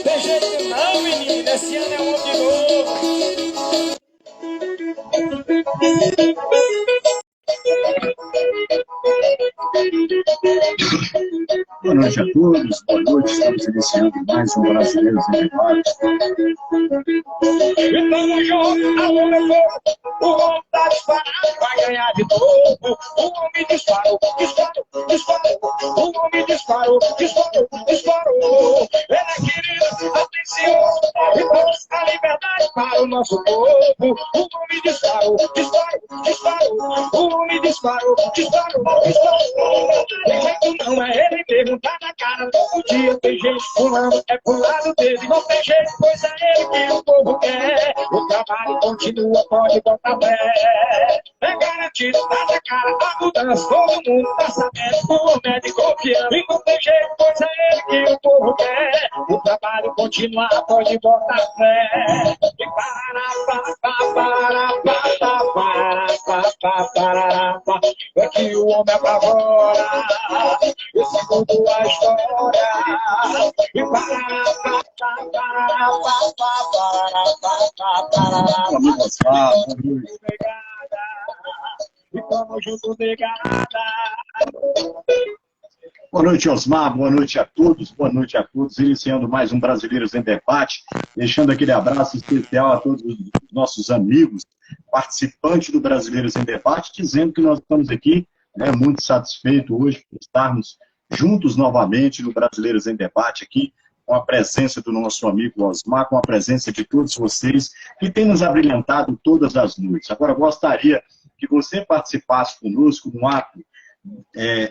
Tem jeito não, menino, esse ano é um ano de novo. Boa noite a todos, boa noite, estamos iniciando mais um Brasileiros em Debate. E tamo junto, alô meu povo, o homem tá disparado, vai ganhar de novo. O homem disparou, disparou, disparou, o homem disparou, disparou, disparou. Ele é querido, atencioso, e trouxe a liberdade para o nosso povo. O homem disparou, disparou, disparou, o homem disparou, disparou, disparou. Tem jeito não, é ele mesmo, tá na cara todo dia. Tem gente pulando, é pro lado dele, não tem jeito, pois é ele que o povo quer. O trabalho continua, pode botar fé. É garantido, tá na cara a mudança, todo mundo tá sabendo, o homem é de confiança. E não tem jeito, pois é ele que o povo quer. O trabalho continua, pode botar fé. E é que o homem apavora, e segundo a história. E Vamos lá, e tamo junto, negada. boa noite, Osmar, boa noite a todos, iniciando mais um Brasileiros em Debate, deixando aquele abraço especial a todos os nossos amigos, participantes do Brasileiros em Debate, dizendo que nós estamos aqui, né, muito satisfeitos hoje por estarmos juntos novamente no Brasileiros em Debate aqui, com a presença do nosso amigo Osmar, com a presença de todos vocês, que tem nos abrilhantado todas as noites. Agora, gostaria que você participasse conosco no ato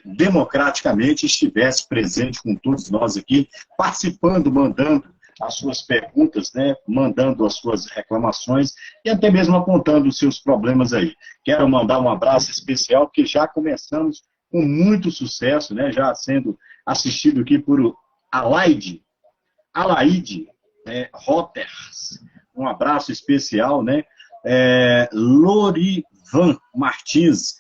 democraticamente, estivesse presente com todos nós aqui, participando, mandando as suas perguntas, né, mandando as suas reclamações e até mesmo apontando os seus problemas aí. Quero mandar um abraço especial, porque já começamos com muito sucesso, né, já sendo assistido aqui por Alaide Roters, um abraço especial, né, Lorivan Martins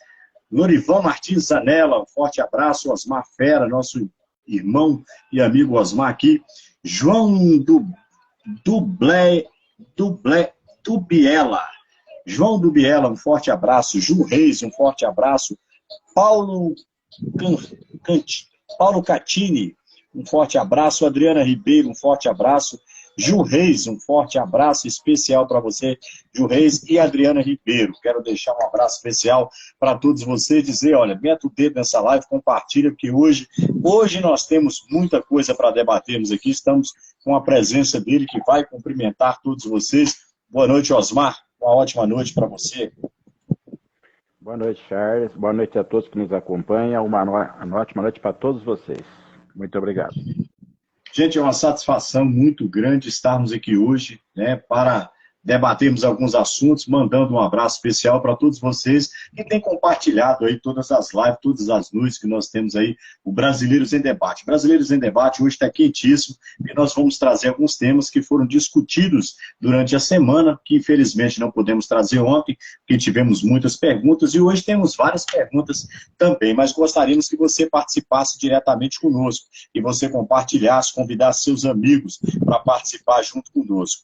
Zanella, um forte abraço, Osmar Fera, nosso irmão e amigo Osmar aqui, João Dubiela, um forte abraço, Ju Reis, um forte abraço, Paulo Catini, um forte abraço, Adriana Ribeiro, um forte abraço, Ju Reis, um forte abraço especial para você, Ju Reis e Adriana Ribeiro. Quero deixar um abraço especial para todos vocês, dizer, olha, meta o dedo nessa live, compartilha, porque hoje nós temos muita coisa para debatermos aqui, estamos com a presença dele, que vai cumprimentar todos vocês. Boa noite, Osmar, uma ótima noite para você. Boa noite, Charles, boa noite a todos que nos acompanham, uma ótima noite para todos vocês. Muito obrigado. Gente, é uma satisfação muito grande estarmos aqui hoje, né, para debatermos alguns assuntos, mandando um abraço especial para todos vocês que têm compartilhado aí todas as lives, todas as noites que nós temos aí, o Brasileiros em Debate. Brasileiros em Debate hoje está quentíssimo e nós vamos trazer alguns temas que foram discutidos durante a semana, que infelizmente não podemos trazer ontem, porque tivemos muitas perguntas e hoje temos várias perguntas também, mas gostaríamos que você participasse diretamente conosco, que você compartilhasse, convidasse seus amigos para participar junto conosco.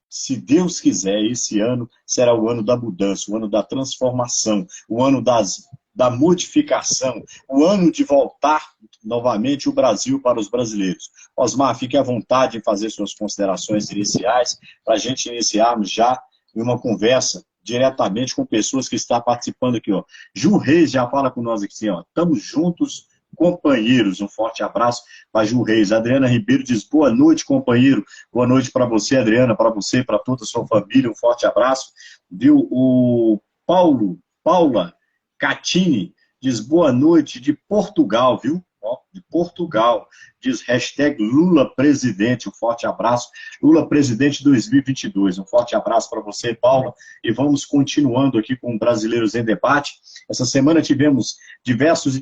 Se Deus quiser, esse ano será o ano da mudança, o ano da transformação, o ano da modificação, o ano de voltar novamente o Brasil para os brasileiros. Osmar, fique à vontade em fazer suas considerações iniciais, para a gente iniciarmos já uma conversa diretamente com pessoas que estão participando aqui. Ju Reis já fala com nós aqui, estamos juntos, companheiros, um forte abraço para Ju Reis. Adriana Ribeiro diz, boa noite, companheiro, boa noite para você, Adriana, para você, para toda a sua família, um forte abraço, viu? O Paula Catini diz, boa noite de Portugal, viu? De Portugal, diz hashtag Lula presidente, um forte abraço, Lula presidente 2022, um forte abraço para você, Paula, e vamos continuando aqui com Brasileiros em Debate. Essa semana tivemos diversos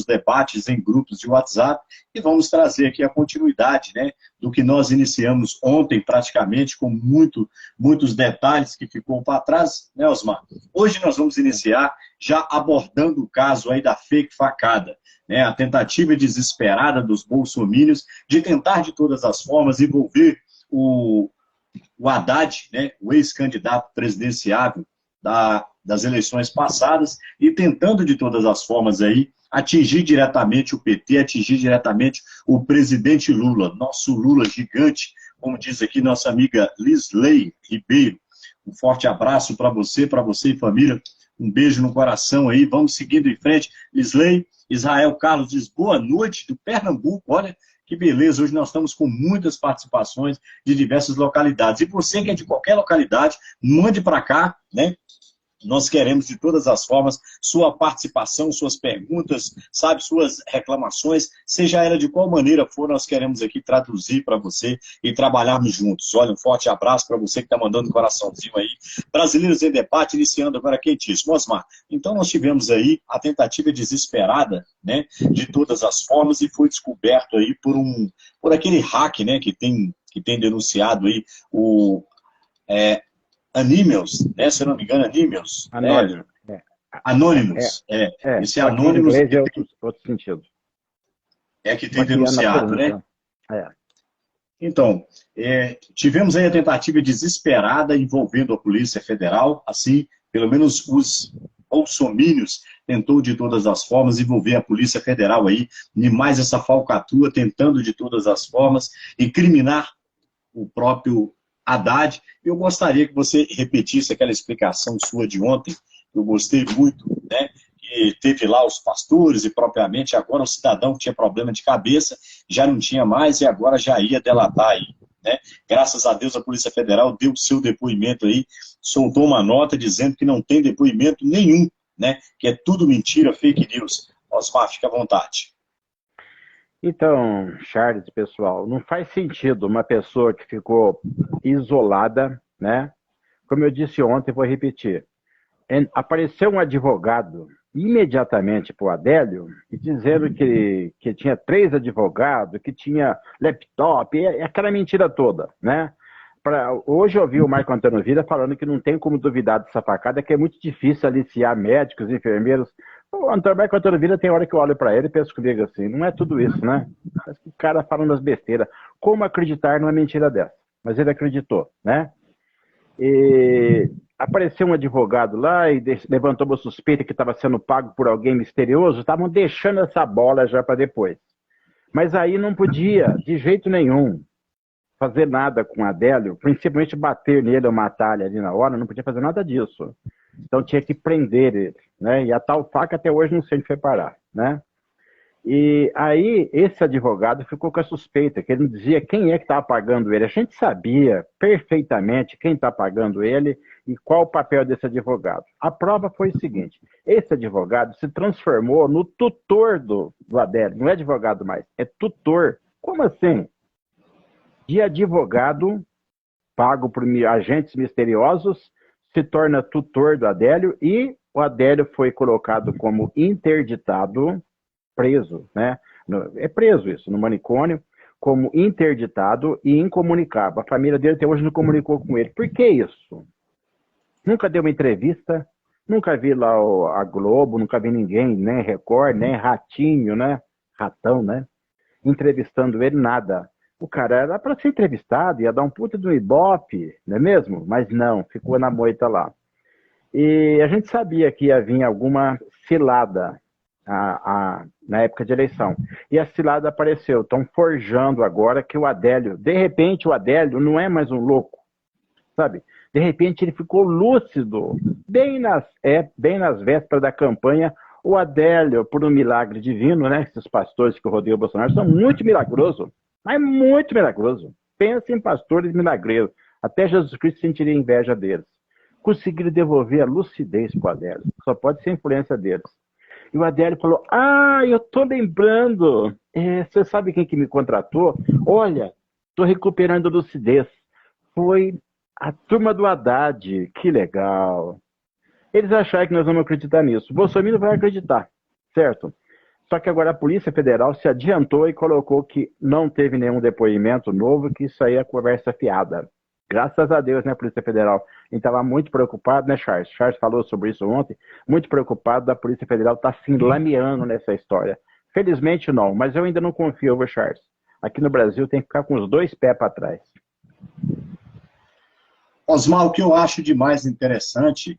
debates em grupos de WhatsApp e vamos trazer aqui a continuidade, né, do que nós iniciamos ontem praticamente, com muitos detalhes que ficou para trás, né, Osmar? Hoje nós vamos iniciar já abordando o caso aí da fake facada, né, a tentativa de desesperada dos bolsomínios de tentar de todas as formas envolver o Haddad, né, o ex-candidato presidenciável das eleições passadas, e tentando de todas as formas aí atingir diretamente o PT, atingir diretamente o presidente Lula, nosso Lula gigante, como diz aqui nossa amiga Lisley Ribeiro. Um forte abraço para você e família, um beijo no coração aí, vamos seguindo em frente. Lisley, Israel Carlos diz boa noite do Pernambuco, olha que beleza, hoje nós estamos com muitas participações de diversas localidades, e você que é de qualquer localidade, mande para cá, né? Nós queremos, de todas as formas, sua participação, suas perguntas, sabe, suas reclamações, seja ela de qual maneira for, nós queremos aqui traduzir para você e trabalharmos juntos. Olha, um forte abraço para você que está mandando um coraçãozinho aí. Brasileiros em Debate, iniciando agora quentíssimo. Osmar, então nós tivemos aí a tentativa desesperada, né, de todas as formas, e foi descoberto aí por aquele hack, né, que tem denunciado aí o... Anonymous, né? Se eu não me engano, Anonymous. Anônimo. Anonymous. Esse Anonymous em inglês é outro sentido. É que tem denunciado, né? Então, tivemos aí a tentativa desesperada envolvendo a Polícia Federal, assim, pelo menos os bolsomínios tentou de todas as formas envolver a Polícia Federal aí, em mais essa falcatrua, tentando de todas as formas incriminar o próprio Haddad. Eu gostaria que você repetisse aquela explicação sua de ontem, que eu gostei muito, né? Que teve lá os pastores e propriamente agora o cidadão que tinha problema de cabeça já não tinha mais e agora já ia delatar aí, né? Graças a Deus a Polícia Federal deu o seu depoimento aí, soltou uma nota dizendo que não tem depoimento nenhum, né? Que é tudo mentira, fake news. Osmar, fica à vontade. Então, Charles, pessoal, não faz sentido uma pessoa que ficou isolada, né? Como eu disse ontem, vou repetir. Apareceu um advogado imediatamente para o Adélio, dizendo que tinha 3 advogados, que tinha laptop, e aquela mentira toda, né? Hoje eu ouvi o Marco Antônio Vieira falando que não tem como duvidar dessa facada, que é muito difícil aliciar médicos, enfermeiros. O Marco Antônio Vieira tem hora que eu olho para ele e penso comigo assim, não é tudo isso, né? Parece que o cara falando as besteiras. Como acreditar numa mentira dessa? Mas ele acreditou, né? E apareceu um advogado lá e levantou uma suspeita que estava sendo pago por alguém misterioso, estavam deixando essa bola já para depois. Mas aí não podia, de jeito nenhum, fazer nada com o Adélio, principalmente bater nele ou matar ele ali na hora, não podia fazer nada disso. Então tinha que prender ele, né? E a tal faca até hoje não sei onde foi parar, né? E aí esse advogado ficou com a suspeita, que ele não dizia quem é que estava pagando ele. A gente sabia perfeitamente quem está pagando ele e qual o papel desse advogado. A prova foi o seguinte, esse advogado se transformou no tutor do Adélio, não é advogado mais, é tutor. Como assim? De advogado pago por agentes misteriosos, se torna tutor do Adélio e o Adélio foi colocado como interditado, preso, né? É preso isso, no manicômio, como interditado e incomunicável. A família dele até hoje não comunicou com ele. Por que isso? Nunca deu uma entrevista, nunca vi lá a Globo, nunca vi ninguém, nem Record, nem Ratinho, né? Ratão, né? Entrevistando ele, nada. O cara era para ser entrevistado, ia dar um puta do ibope, não é mesmo? Mas não, ficou na moita lá. E a gente sabia que ia vir alguma cilada na época de eleição. E a cilada apareceu. Estão forjando agora que o Adélio, de repente o Adélio não é mais um louco, sabe? De repente ele ficou lúcido, bem nas vésperas da campanha. O Adélio, por um milagre divino, né? Esses pastores que rodeiam o Bolsonaro são muito milagrosos. Mas muito milagroso. Pensa em pastores milagreiros. Até Jesus Cristo sentiria inveja deles. Conseguiram devolver a lucidez para o Adélio. Só pode ser influência deles. E o Adélio falou, eu estou lembrando. Você sabe quem que me contratou? Olha, estou recuperando a lucidez. Foi a turma do Haddad. Que legal. Eles acharam que nós vamos acreditar nisso. O Bolsonaro vai acreditar, certo? Só que agora a Polícia Federal se adiantou e colocou que não teve nenhum depoimento novo, que isso aí é conversa fiada. Graças a Deus, né, Polícia Federal? A gente estava muito preocupado, né, Charles? Charles falou sobre isso ontem, muito preocupado da Polícia Federal estar se enlameando nessa história. Felizmente não, mas eu ainda não confio, viu, Charles? Aqui no Brasil tem que ficar com os dois pés para trás. Osmar, o que eu acho de mais interessante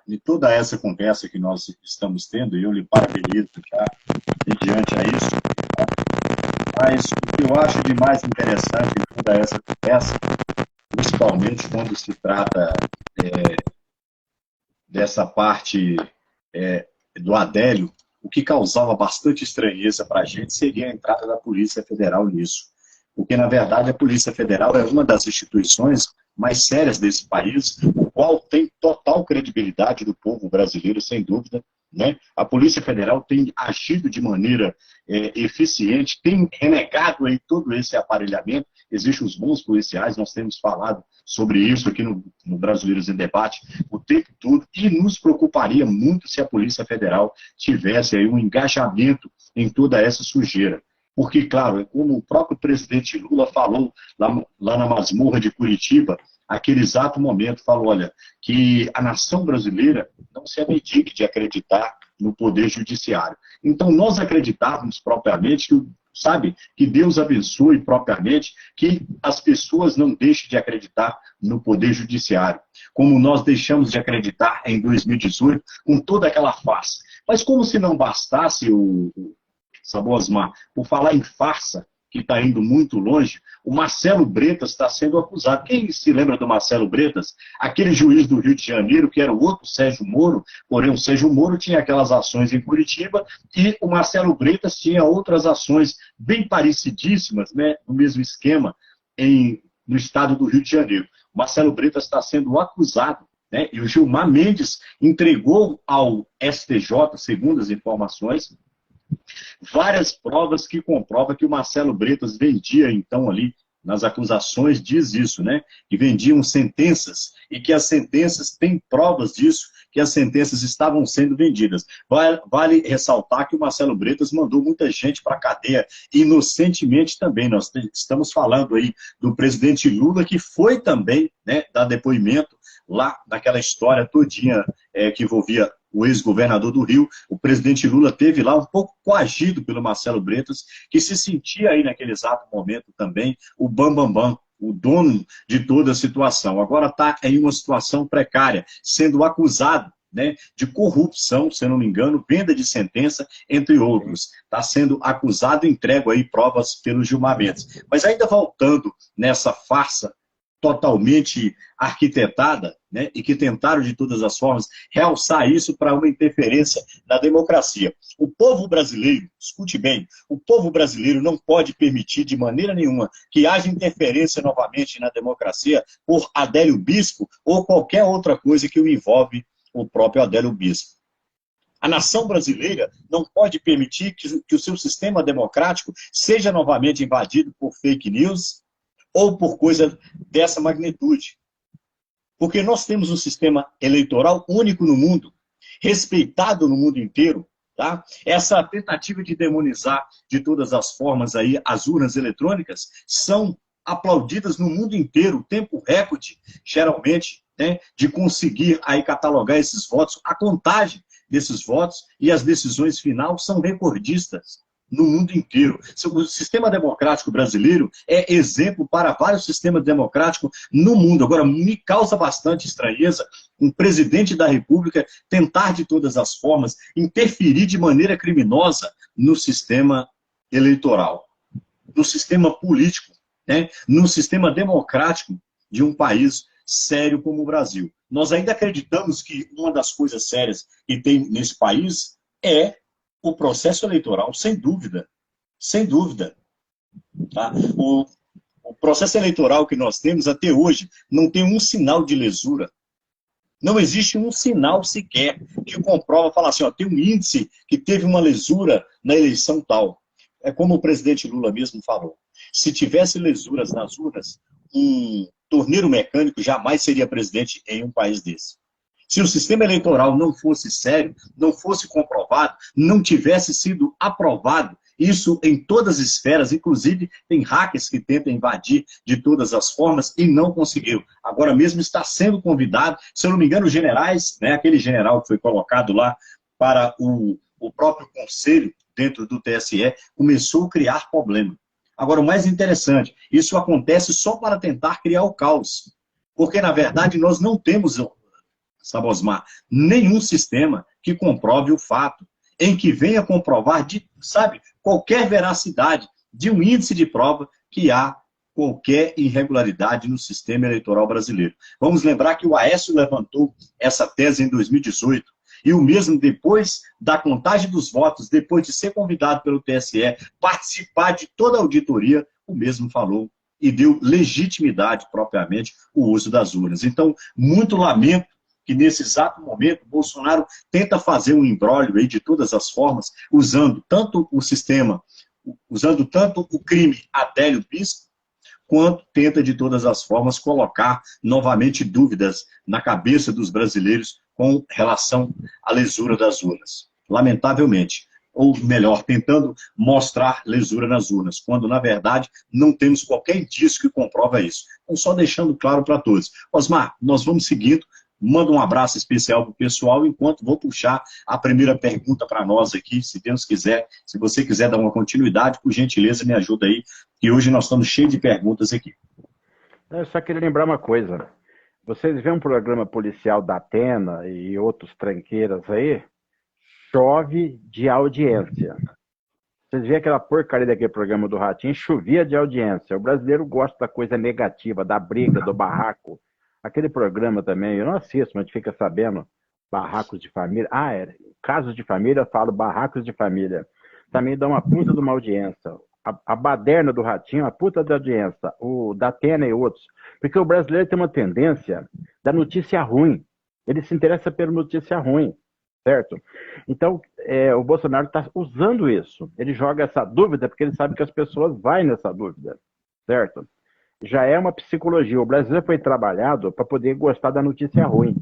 de toda essa conversa que nós estamos tendo, e eu lhe parabenizo já mediante a isso, tá? Mas o que eu acho de mais interessante em toda essa conversa, principalmente quando se trata dessa parte do Adélio, o que causava bastante estranheza para a gente seria a entrada da Polícia Federal nisso. Porque, na verdade, a Polícia Federal é uma das instituições mais sérias desse país, o qual tem total credibilidade do povo brasileiro, sem dúvida, né? A Polícia Federal tem agido de maneira eficiente, tem renegado aí todo esse aparelhamento. Existem os bons policiais, nós temos falado sobre isso aqui no Brasileiros em Debate o tempo todo, e nos preocuparia muito se a Polícia Federal tivesse aí um engajamento em toda essa sujeira. Porque, claro, como o próprio presidente Lula falou lá na masmorra de Curitiba, aquele exato momento, falou, olha, que a nação brasileira não se abdique de acreditar no poder judiciário. Então, nós acreditávamos propriamente que Deus abençoe propriamente, que as pessoas não deixem de acreditar no poder judiciário, como nós deixamos de acreditar em 2018, com toda aquela farsa. Mas como se não bastasse sabe, Osmar, por falar em farsa, que está indo muito longe, o Marcelo Bretas está sendo acusado. Quem se lembra do Marcelo Bretas? Aquele juiz do Rio de Janeiro, que era o outro Sérgio Moro, porém o Sérgio Moro tinha aquelas ações em Curitiba e o Marcelo Bretas tinha outras ações bem parecidíssimas, né, no mesmo esquema, no estado do Rio de Janeiro. O Marcelo Bretas está sendo acusado, né, e o Gilmar Mendes entregou ao STJ, segundo as informações, várias provas que comprovam que o Marcelo Bretas vendia, então, ali, nas acusações, diz isso, né? Que vendiam sentenças, e que as sentenças têm provas disso, que as sentenças estavam sendo vendidas. Vale ressaltar que o Marcelo Bretas mandou muita gente para a cadeia, inocentemente também. Nós estamos falando aí do presidente Lula, que foi também, né, dar depoimento lá naquela história todinha que envolvia o ex-governador do Rio. O presidente Lula teve lá um pouco coagido pelo Marcelo Bretas, que se sentia aí naquele exato momento também o bambambam, o dono de toda a situação. Agora está em uma situação precária, sendo acusado, né, de corrupção, se eu não me engano, venda de sentença, entre outros. Está sendo acusado e entregue aí provas pelo Gilmar Mendes. Mas ainda voltando nessa farsa totalmente arquitetada, né, e que tentaram de todas as formas realçar isso para uma interferência na democracia. O povo brasileiro, escute bem, o povo brasileiro não pode permitir de maneira nenhuma que haja interferência novamente na democracia por Adélio Bispo ou qualquer outra coisa que o envolve o próprio Adélio Bispo. A nação brasileira não pode permitir que o seu sistema democrático seja novamente invadido por fake news ou por coisa dessa magnitude. Porque nós temos um sistema eleitoral único no mundo, respeitado no mundo inteiro, tá? Essa tentativa de demonizar de todas as formas aí as urnas eletrônicas são aplaudidas no mundo inteiro, tempo recorde, geralmente, né, de conseguir aí catalogar esses votos, a contagem desses votos e as decisões finais são recordistas no mundo inteiro. O sistema democrático brasileiro é exemplo para vários sistemas democráticos no mundo. Agora, me causa bastante estranheza um presidente da República tentar de todas as formas interferir de maneira criminosa no sistema eleitoral, no sistema político, né, no sistema democrático de um país sério como o Brasil. Nós ainda acreditamos que uma das coisas sérias que tem nesse país é o processo eleitoral, sem dúvida. Sem dúvida. Tá? O processo eleitoral que nós temos até hoje não tem um sinal de lesura. Não existe um sinal sequer que comprova, fala assim, ó, tem um índice que teve uma lesura na eleição tal. É como o presidente Lula mesmo falou. Se tivesse lesuras nas urnas, um torneiro mecânico jamais seria presidente em um país desse. Se o sistema eleitoral não fosse sério, não fosse comprovado, não tivesse sido aprovado, isso em todas as esferas, inclusive tem hackers que tentam invadir de todas as formas e não conseguiram. Agora mesmo está sendo convidado, se eu não me engano, os generais, né, aquele general que foi colocado lá para o próprio conselho dentro do TSE, começou a criar problema. Agora, o mais interessante, isso acontece só para tentar criar o caos. Porque, na verdade, nós não temos, sabe, Osmar, nenhum sistema que comprove o fato, em que venha comprovar, sabe, qualquer veracidade de um índice de prova que há qualquer irregularidade no sistema eleitoral brasileiro. Vamos lembrar que o Aécio levantou essa tese em 2018, e o mesmo depois da contagem dos votos, depois de ser convidado pelo TSE, participar de toda a auditoria, o mesmo falou e deu legitimidade, propriamente, o uso das urnas. Então, muito lamento que nesse exato momento Bolsonaro tenta fazer um imbróglio aí de todas as formas, usando tanto o sistema, usando tanto o crime Adélio Bispo, quanto tenta de todas as formas colocar novamente dúvidas na cabeça dos brasileiros com relação à lesura das urnas. Lamentavelmente, ou melhor, tentando mostrar lesura nas urnas, quando na verdade não temos qualquer indício que comprova isso. Então, só deixando claro para todos. Osmar, nós vamos seguindo. Manda um abraço especial para o pessoal, enquanto vou puxar a primeira pergunta para nós aqui, se Deus quiser. Se você quiser dar uma continuidade, por gentileza, me ajuda aí, que hoje nós estamos cheios de perguntas aqui. Eu só queria lembrar uma coisa. Vocês vêem um programa policial da Atena e outros tranqueiras aí, chove de audiência. Vocês veem aquela porcaria daquele programa do Ratinho, chovia de audiência. O brasileiro gosta da coisa negativa, da briga, do barraco. Aquele programa também, eu não assisto, mas a gente fica sabendo, barracos de família. Casos de família, eu falo barracos de família. Também dá uma puta de uma audiência. A baderna do Ratinho, uma puta de audiência. O da Atena e outros. Porque o brasileiro tem uma tendência da notícia ruim. Ele se interessa pela notícia ruim, certo? Então, o Bolsonaro está usando isso. Ele joga essa dúvida porque ele sabe que as pessoas vão nessa dúvida, certo? Já é uma psicologia. O brasileiro foi trabalhado para poder gostar da notícia ruim.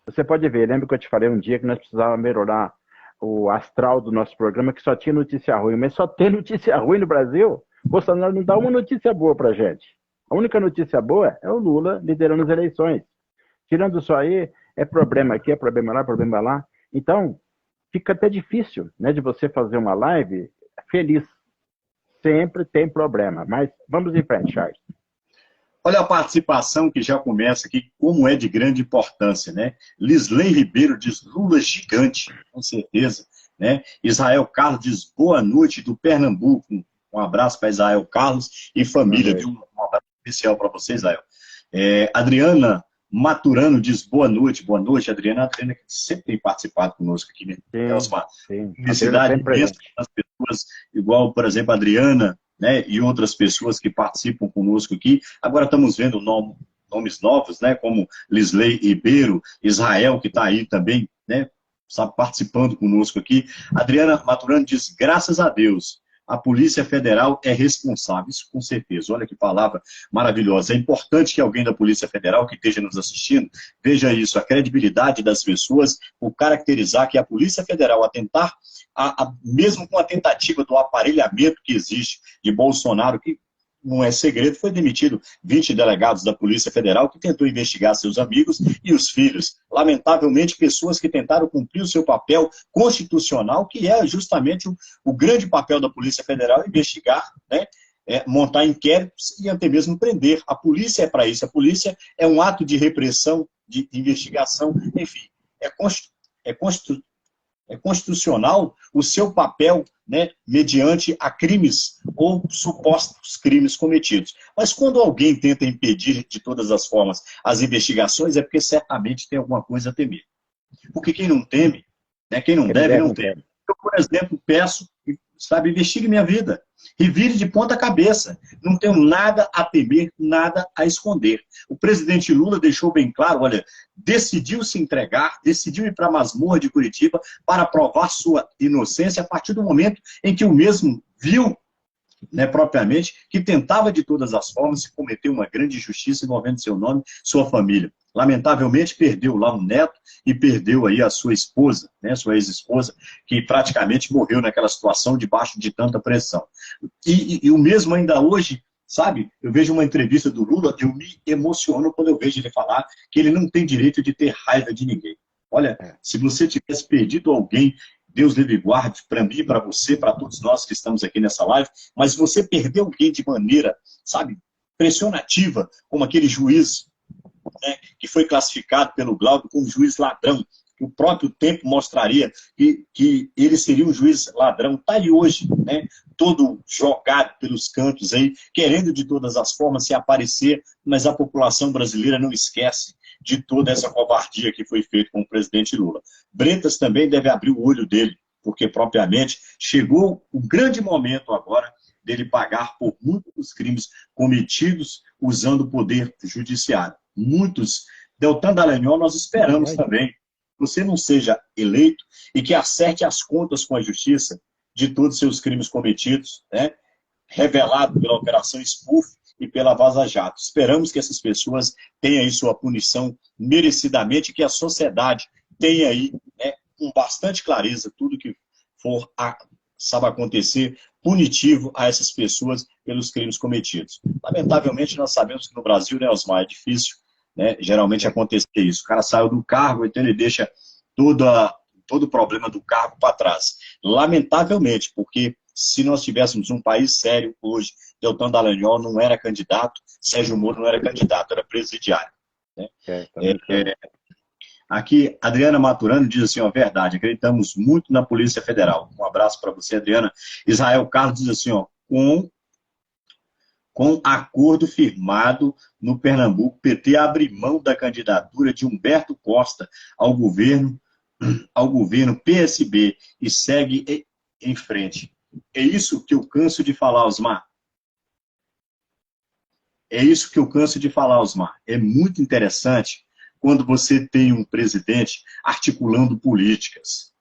Você pode ver, lembra que eu te falei um dia que nós precisávamos melhorar o astral do nosso programa, que só tinha notícia ruim, mas só tem notícia ruim no Brasil. O Bolsonaro não dá uma notícia boa pra gente. A única notícia boa é o Lula liderando as eleições. Tirando isso aí, é problema aqui, é problema lá, problema lá. Então, fica até difícil, né, de você fazer uma live feliz. Sempre tem problema, mas vamos em frente, Charles. Olha a participação que já começa aqui, como é de grande importância, né? Lisley Ribeiro diz Lula gigante, com certeza, né? Israel Carlos diz boa noite do Pernambuco. Um abraço para Israel Carlos e família, viu? Um abraço especial para você, Israel. Adriana Maturano diz boa noite, Adriana. A Adriana que sempre tem participado conosco aqui, né? Sim. Felicidade imensa das pessoas, igual, por exemplo, a Adriana, né, e outras pessoas que participam conosco aqui. Agora estamos vendo nomes novos, né, como Lisley Ribeiro, Israel, que está aí também, né, sabe, participando conosco aqui. Adriana Maturano diz, graças a Deus, a Polícia Federal é responsável. Isso com certeza, olha que palavra maravilhosa. É importante que alguém da Polícia Federal que esteja nos assistindo veja isso, a credibilidade das pessoas, por caracterizar que a Polícia Federal, mesmo com a tentativa do aparelhamento que existe de Bolsonaro, que não é segredo, foi demitido 20 delegados da Polícia Federal que tentou investigar seus amigos e os filhos. Lamentavelmente, pessoas que tentaram cumprir o seu papel constitucional, que é justamente o grande papel da Polícia Federal, investigar, né, montar inquéritos e até mesmo prender. A polícia é para isso. A polícia é um ato de repressão, de investigação, enfim, é constitucional o seu papel, né, mediante a crimes ou supostos crimes cometidos. Mas quando alguém tenta impedir de todas as formas as investigações, é porque certamente tem alguma coisa a temer. Porque quem não teme, né, quem não deve, não teme. Eu, por exemplo, peço, sabe, investigue minha vida. Revire de ponta cabeça. Não tenho nada a temer, nada a esconder. O presidente Lula deixou bem claro, olha, decidiu se entregar, decidiu ir para a masmorra de Curitiba para provar sua inocência a partir do momento em que o mesmo viu, né, propriamente, que tentava de todas as formas se cometer uma grande injustiça envolvendo seu nome, sua família. Lamentavelmente, perdeu lá um neto e perdeu aí a sua esposa, né, sua ex-esposa, que praticamente morreu naquela situação debaixo de tanta pressão. E o mesmo ainda hoje, sabe, eu vejo uma entrevista do Lula, eu me emociono quando eu vejo ele falar que ele não tem direito de ter raiva de ninguém. Olha, se você tivesse perdido alguém Deus livre e guarde, para mim, para você, para todos nós que estamos aqui nessa live, mas você perdeu alguém de maneira, sabe, pressionativa, como aquele juiz, né, que foi classificado pelo Glauco como juiz ladrão, que o próprio tempo mostraria que ele seria um juiz ladrão. Está aí hoje, né, todo jogado pelos cantos aí, querendo de todas as formas se aparecer, mas a população brasileira não esquece de toda essa covardia que foi feita com o presidente Lula. Bretas também deve abrir o olho dele, porque propriamente chegou o grande momento agora dele pagar por muitos dos crimes cometidos usando o poder judiciário. Muitos. Deltan Dallagnol, nós esperamos também que você não seja eleito e que acerte as contas com a justiça de todos os seus crimes cometidos, né? Revelado pela Operação Spoof e pela Vaza Jato. Esperamos que essas pessoas tenham aí sua punição merecidamente e que a sociedade tenha aí, né, com bastante clareza tudo que for sabe acontecer punitivo a essas pessoas pelos crimes cometidos. Lamentavelmente, nós sabemos que no Brasil, né, Osmar, é difícil, né, geralmente acontecer isso. O cara saiu do cargo, então ele deixa todo o problema do cargo para trás. Lamentavelmente, porque se nós tivéssemos um país sério hoje, Deltan Dallagnol não era candidato, Sérgio Moro não era candidato, era presidiário. Né? Aqui, Adriana Maturano diz assim, ó, verdade, acreditamos muito na Polícia Federal. Um abraço para você, Adriana. Israel Carlos diz assim, ó, com acordo firmado no Pernambuco, PT abre mão da candidatura de Humberto Costa ao governo PSB e segue em frente. É isso que eu canso de falar, Osmar. É isso que eu canso de falar, Osmar. É muito interessante quando você tem um presidente articulando políticas.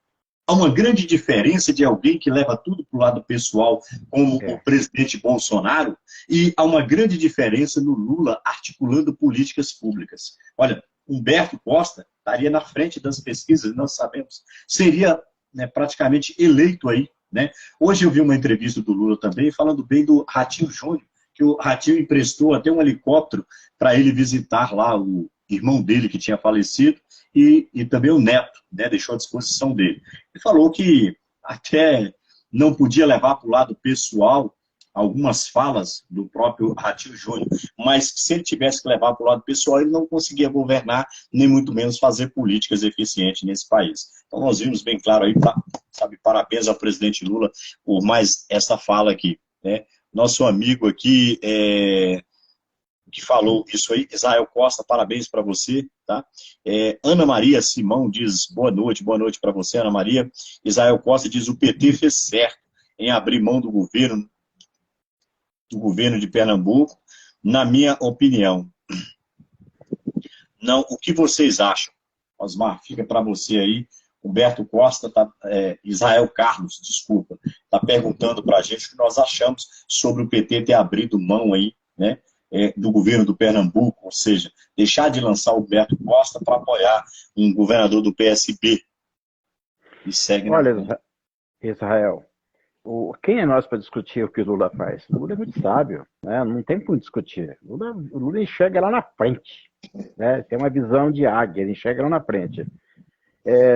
Há uma grande diferença de alguém que leva tudo para o lado pessoal, como o presidente Bolsonaro, e há uma grande diferença no Lula articulando políticas públicas. Olha, Humberto Costa estaria na frente das pesquisas, nós sabemos. Seria, né, praticamente eleito aí. Né? Hoje eu vi uma entrevista do Lula também falando bem do Ratinho Júnior, que o Ratinho emprestou até um helicóptero para ele visitar lá o irmão dele que tinha falecido e também o neto, né, deixou à disposição dele. Ele falou que até não podia levar para o lado pessoal algumas falas do próprio Ratinho Júnior, mas se ele tivesse que levar para o lado pessoal, ele não conseguia governar, nem muito menos fazer políticas eficientes nesse país. Então nós vimos bem claro aí, sabe, parabéns ao presidente Lula por mais essa fala aqui. Né? Nosso amigo aqui, que falou isso aí, Israel Costa, parabéns para você. Tá? Ana Maria Simão diz, boa noite para você, Ana Maria. Israel Costa diz, o PT fez certo em abrir mão do governo de Pernambuco, na minha opinião. Não, o que vocês acham? Osmar, fica para você aí. Humberto Costa, Israel Carlos, desculpa, está perguntando para a gente o que nós achamos sobre o PT ter abrido mão aí, né, do governo do Pernambuco, ou seja, deixar de lançar o Humberto Costa para apoiar um governador do PSB. E segue. Olha, Israel, quem é nós para discutir o que o Lula faz? O Lula é muito sábio, né? Não tem como discutir. O Lula enxerga lá na frente, né? Tem uma visão de águia, ele enxerga lá na frente.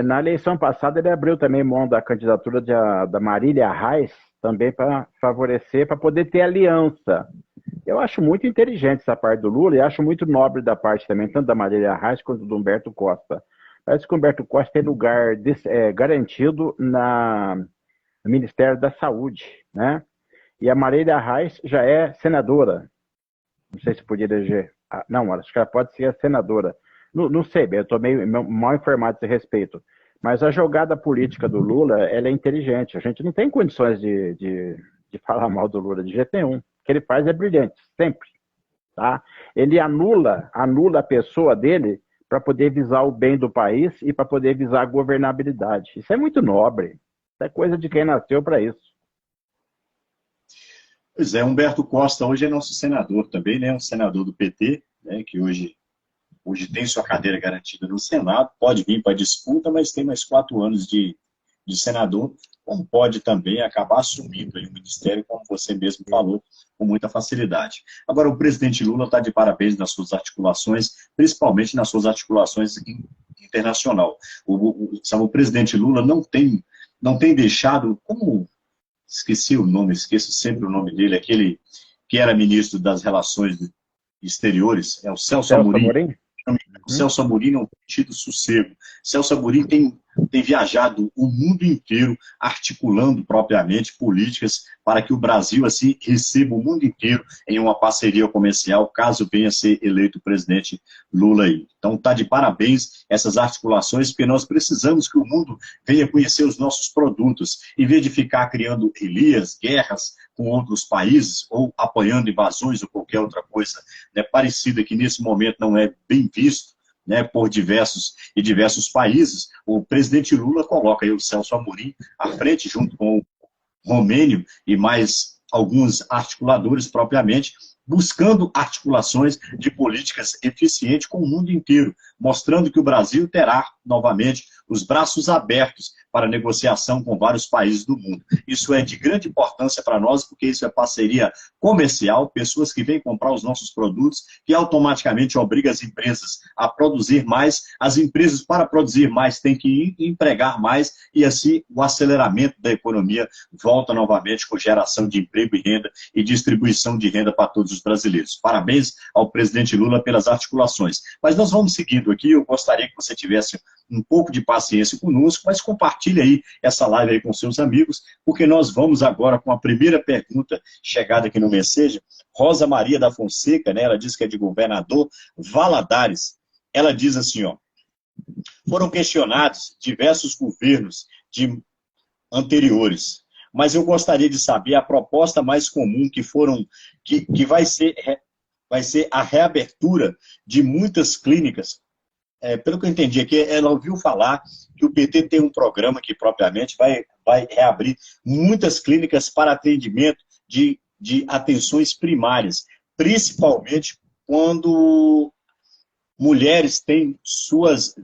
Na eleição passada, ele abriu também mão da candidatura da Marília Reis, também para favorecer, para poder ter aliança. Eu acho muito inteligente essa parte do Lula e acho muito nobre da parte também, tanto da Marília Reis quanto do Humberto Costa. Parece que o Humberto Costa tem lugar garantido no Ministério da Saúde, né? E a Marília Reis já é senadora. Não sei se podia eleger. Não, acho que ela pode ser a senadora. Não sei, eu estou meio mal informado a esse respeito. Mas a jogada política do Lula, ela é inteligente. A gente não tem condições de falar mal do Lula de jeito nenhum. O que ele faz é brilhante, sempre. Tá? Ele anula a pessoa dele para poder visar o bem do país e para poder visar a governabilidade. Isso é muito nobre. Isso é coisa de quem nasceu para isso. Pois é, Humberto Costa hoje é nosso senador também, né? Um senador do PT, né? Que hoje tem sua cadeira garantida no Senado, pode vir para a disputa, mas tem mais 4 anos de senador, como pode também acabar assumindo aí o ministério, como você mesmo falou, com muita facilidade. Agora, o presidente Lula está de parabéns nas suas articulações, principalmente nas suas articulações internacional. O presidente Lula não tem não tem deixado, como esqueci o nome, esqueço sempre o nome dele, aquele que era ministro das Relações Exteriores, é o Celso Amorim. O Celso Amorim não tem tido sossego. Celso Amorim tem viajado o mundo inteiro articulando propriamente políticas para que o Brasil assim receba o mundo inteiro em uma parceria comercial, caso venha a ser eleito o presidente Lula aí. Então está de parabéns essas articulações, porque nós precisamos que o mundo venha conhecer os nossos produtos, em vez de ficar criando guerrilhas, guerras com outros países, ou apoiando invasões ou qualquer outra coisa, né, parecida, que nesse momento não é bem visto, né, por diversos países. O presidente Lula coloca aí o Celso Amorim à frente, junto com o Romênio e mais alguns articuladores propriamente, buscando articulações de políticas eficientes com o mundo inteiro, mostrando que o Brasil terá, novamente, os braços abertos para negociação com vários países do mundo. Isso é de grande importância para nós, porque isso é parceria comercial, pessoas que vêm comprar os nossos produtos, que automaticamente obriga as empresas a produzir mais. As empresas, para produzir mais, têm que empregar mais, e assim o aceleramento da economia volta novamente com geração de emprego e renda e distribuição de renda para todos os brasileiros. Parabéns ao presidente Lula pelas articulações. Mas nós vamos seguindo aqui, eu gostaria que você tivesse um pouco de paciência conosco, mas compartilhe aí essa live aí com seus amigos, porque nós vamos agora com a primeira pergunta chegada aqui no Messenger. Rosa Maria da Fonseca, né, ela diz que é de Governador Valadares. Ela diz assim, ó: foram questionados diversos governos anteriores, mas eu gostaria de saber a proposta mais comum que vai ser a reabertura de muitas clínicas. Pelo que eu entendi aqui, ela ouviu falar que o PT tem um programa que propriamente vai reabrir muitas clínicas para atendimento de atenções primárias, principalmente quando mulheres têm suas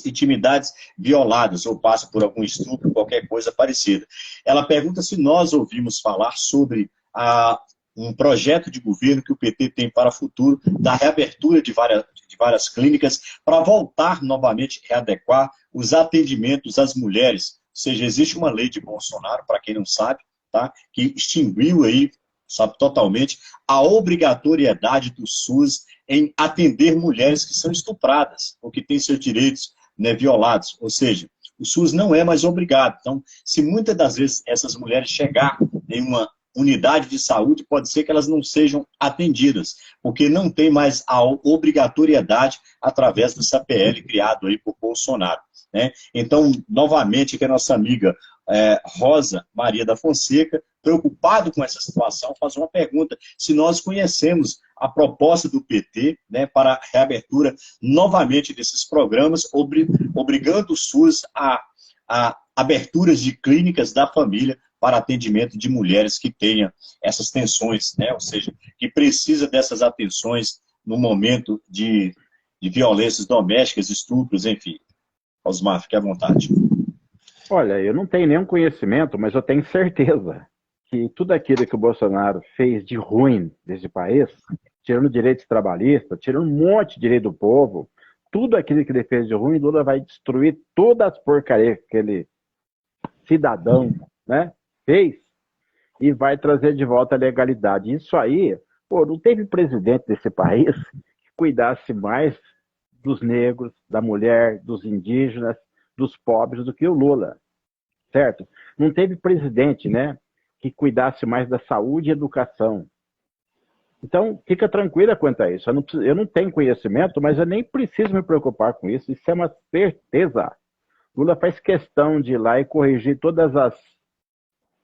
intimidades violadas ou passam por algum estupro, qualquer coisa parecida. Ela pergunta se nós ouvimos falar sobre um projeto de governo que o PT tem para o futuro, da reabertura de várias clínicas, para voltar novamente a readequar os atendimentos às mulheres. Ou seja, existe uma lei de Bolsonaro, para quem não sabe, tá, que extinguiu aí, sabe, totalmente a obrigatoriedade do SUS em atender mulheres que são estupradas ou que têm seus direitos, né, violados. Ou seja, o SUS não é mais obrigado. Então, se muitas das vezes essas mulheres chegar em uma unidade de saúde, pode ser que elas não sejam atendidas, porque não tem mais a obrigatoriedade através dessa PL criado aí por Bolsonaro, né? Então, novamente, que a nossa amiga Rosa Maria da Fonseca, preocupado com essa situação, faz uma pergunta: se nós conhecemos a proposta do PT, né, para a reabertura novamente desses programas, obrigando o SUS a aberturas de clínicas da família para atendimento de mulheres que tenham essas tensões, né? Ou seja, que precisa dessas atenções no momento de violências domésticas, estupros, enfim. Osmar, fique à vontade. Olha, eu não tenho nenhum conhecimento, mas eu tenho certeza que tudo aquilo que o Bolsonaro fez de ruim nesse país, tirando direitos trabalhistas, tirando um monte de direito do povo, tudo aquilo que ele fez de ruim, Lula vai destruir todas as porcarias que aquele cidadão, né, fez, e vai trazer de volta a legalidade. Isso aí, pô, não teve presidente desse país que cuidasse mais dos negros, da mulher, dos indígenas, dos pobres do que o Lula, certo? Não teve presidente, né, que cuidasse mais da saúde e educação. Então, fica tranquila quanto a isso. Eu não tenho conhecimento, mas eu nem preciso me preocupar com isso. Isso é uma certeza. Lula faz questão de ir lá e corrigir todas as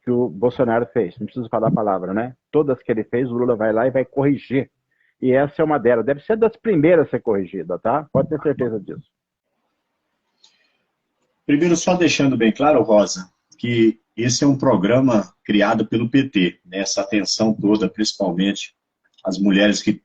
que o Bolsonaro fez. Não preciso falar a palavra, né? Todas que ele fez, o Lula vai lá e vai corrigir. E essa é uma delas. Deve ser das primeiras a ser corrigida, tá? Pode ter certeza disso. Primeiro, só deixando bem claro, Rosa, que esse é um programa criado pelo PT, né? Essa atenção toda, principalmente as mulheres que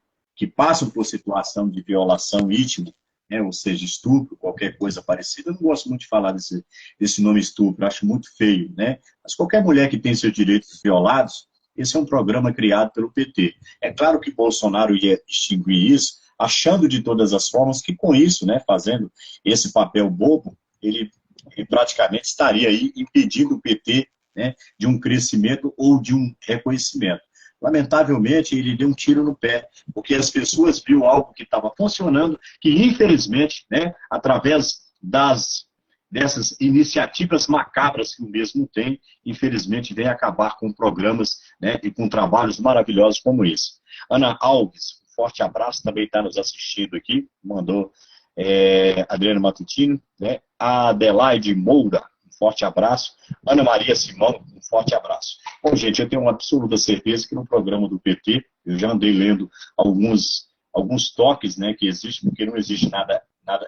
passam por situação de violação íntima, né? Ou seja, estupro, qualquer coisa parecida. Eu não gosto muito de falar desse nome estupro, acho muito feio, né? Mas qualquer mulher que tem seus direitos violados, esse é um programa criado pelo PT. É claro que Bolsonaro ia extinguir isso, achando de todas as formas que com isso, né, fazendo esse papel bobo, ele ele praticamente estaria aí impedindo o PT, né, de um crescimento ou de um reconhecimento. Lamentavelmente, ele deu um tiro no pé, porque as pessoas viram algo que estava funcionando, que infelizmente, né, através dessas iniciativas macabras que o mesmo tem, infelizmente vem acabar com programas, né, e com trabalhos maravilhosos como esse. Ana Alves, um forte abraço, também está nos assistindo aqui, mandou Adriano Matutino, né, a Adelaide Moura, um forte abraço, Ana Maria Simão, um forte abraço. Bom, gente, eu tenho uma absoluta certeza que no programa do PT, eu já andei lendo alguns toques, né, que existem, porque não existe nada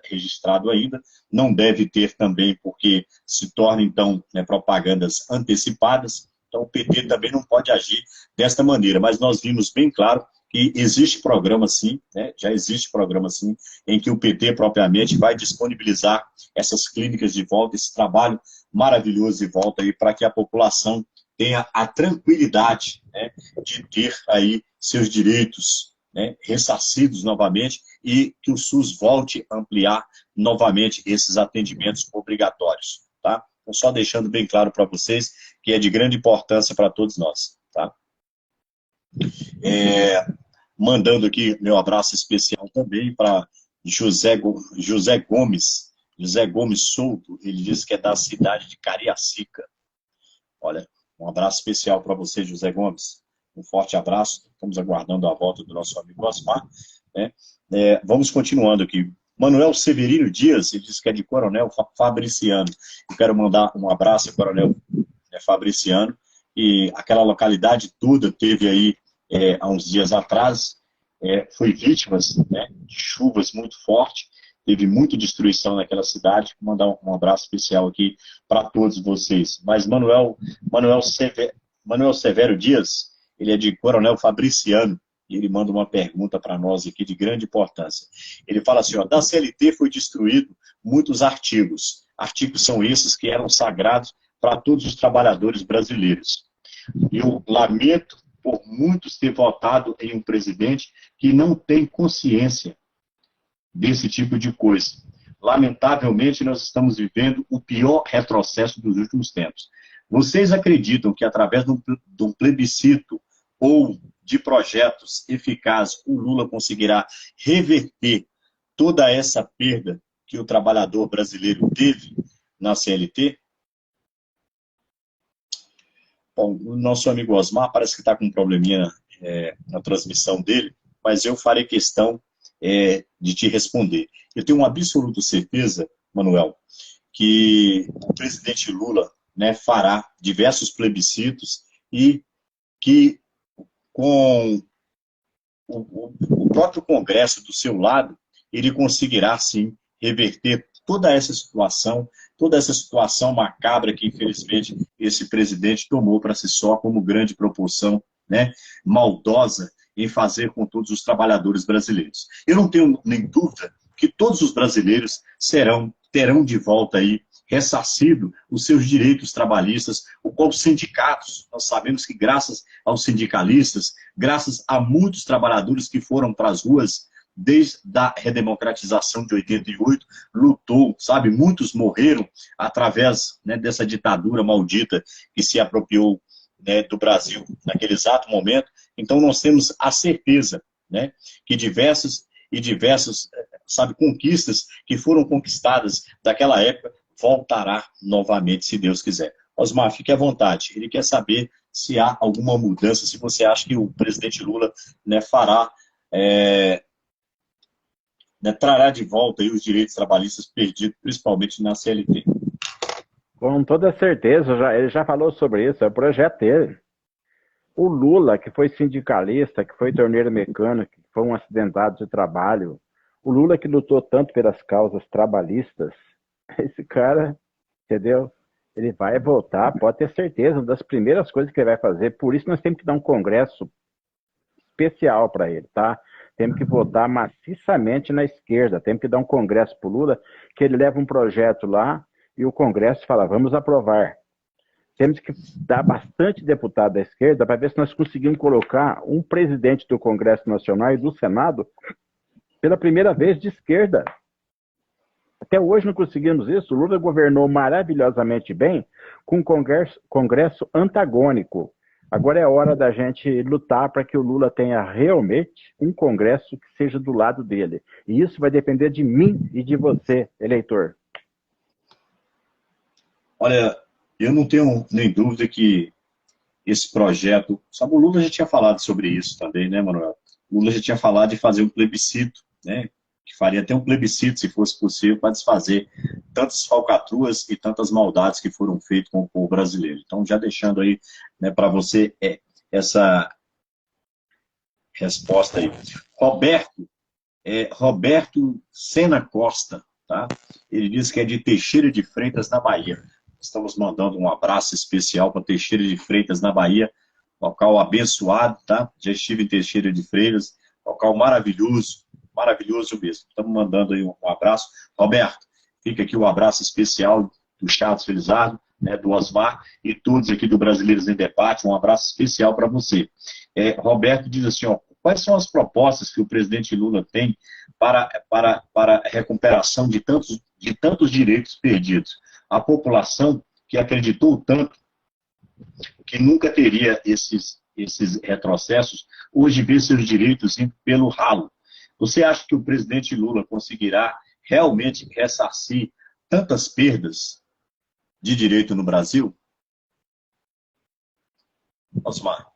registrado ainda, não deve ter também, porque se torna, então, né, propagandas antecipadas, então o PT também não pode agir desta maneira, mas nós vimos bem claro que existe programa sim, né, já existe programa sim, em que o PT propriamente vai disponibilizar essas clínicas de volta, esse trabalho maravilhoso de volta aí, para que a população tenha a tranquilidade, né, de ter aí seus direitos, né, ressarcidos novamente e que o SUS volte a ampliar novamente esses atendimentos obrigatórios, tá? Então, só deixando bem claro para vocês que é de grande importância para todos nós, tá? Mandando aqui meu abraço especial também para José Gomes, José Gomes Souto, ele diz que é da cidade de Cariacica. Olha, um abraço especial para você, José Gomes. Um forte abraço. Estamos aguardando a volta do nosso amigo Osmar, né? Vamos continuando aqui. Manuel Severino Dias, ele diz que é de Coronel Fabriciano. Eu quero mandar um abraço ao Coronel Fabriciano. E aquela localidade toda teve aí, há uns dias atrás, foi vítimas, né, de chuvas muito fortes. Teve muita destruição naquela cidade. Vou mandar um abraço especial aqui para todos vocês. Mas Manuel Severo Dias, ele é de Coronel Fabriciano, e ele manda uma pergunta para nós aqui de grande importância. Ele fala assim, ó, da CLT foi destruído muitos artigos. Artigos são esses que eram sagrados para todos os trabalhadores brasileiros. Eu lamento por muitos ter votado em um presidente que não tem consciência desse tipo de coisa. Lamentavelmente, nós estamos vivendo o pior retrocesso dos últimos tempos. Vocês acreditam que através de um plebiscito ou de projetos eficazes, o Lula conseguirá reverter toda essa perda que o trabalhador brasileiro teve na CLT? Bom, o nosso amigo Osmar parece que está com um probleminha na transmissão dele, mas eu farei questão de te responder. Eu tenho uma absoluta certeza, Manuel, que o presidente Lula, né, fará diversos plebiscitos e que com o próprio Congresso do seu lado, ele conseguirá, sim, reverter toda essa situação macabra que, infelizmente, esse presidente tomou para si só como grande proporção, né, maldosa em fazer com todos os trabalhadores brasileiros. Eu não tenho nem dúvida que todos os brasileiros terão de volta aí ressarcido os seus direitos trabalhistas, o qual os sindicatos, nós sabemos que graças aos sindicalistas, graças a muitos trabalhadores que foram para as ruas desde a redemocratização de 88, lutou, sabe, muitos morreram através, né, dessa ditadura maldita que se apropriou, né, do Brasil naquele exato momento. Então nós temos a certeza, né, que diversas, sabe, conquistas que foram conquistadas daquela época voltará novamente, se Deus quiser. Osmar, fique à vontade. Ele quer saber se há alguma mudança, se você acha que o presidente Lula, né, fará, né, trará de volta aí os direitos trabalhistas perdidos, principalmente na CLT. Com toda certeza, ele já falou sobre isso, é o projeto dele. O Lula, que foi sindicalista, que foi torneiro mecânico, que foi um acidentado de trabalho, o Lula que lutou tanto pelas causas trabalhistas, esse cara, entendeu? Ele vai voltar, pode ter certeza, uma das primeiras coisas que ele vai fazer. Por isso nós temos que dar um congresso especial para ele, tá? Temos que votar maciçamente na esquerda, temos que dar um congresso para o Lula, que ele leva um projeto lá e o congresso fala, vamos aprovar. Temos que dar bastante deputado da esquerda para ver se nós conseguimos colocar um presidente do Congresso Nacional e do Senado pela primeira vez de esquerda. Até hoje não conseguimos isso. O Lula governou maravilhosamente bem com um congresso antagônico. Agora é hora da gente lutar para que o Lula tenha realmente um congresso que seja do lado dele. E isso vai depender de mim e de você, eleitor. Olha, eu não tenho nem dúvida que esse projeto... Sabe, o Lula já tinha falado sobre isso também, né, Manuel? O Lula já tinha falado de fazer um plebiscito, né? Que faria até um plebiscito, se fosse possível, para desfazer tantas falcatruas e tantas maldades que foram feitas com o povo brasileiro. Então, já deixando aí, né, para você essa resposta aí. Roberto Sena Costa, tá? Ele diz que é de Teixeira de Freitas, na Bahia. Estamos mandando um abraço especial para Teixeira de Freitas, na Bahia. Local abençoado, tá? Já estive em Teixeira de Freitas, local maravilhoso, maravilhoso mesmo. Estamos mandando aí um abraço. Roberto, fica aqui o abraço especial do Charles Felizardo, né, do Osmar e todos aqui do Brasileiros em Debate. Um abraço especial para você. Roberto diz assim, ó, quais são as propostas que o presidente Lula tem para a recuperação de tantos direitos perdidos? A população que acreditou tanto que nunca teria esses retrocessos, hoje vê seus direitos indo pelo ralo. Você acha que o presidente Lula conseguirá realmente ressarcir tantas perdas de direito no Brasil? Osmar.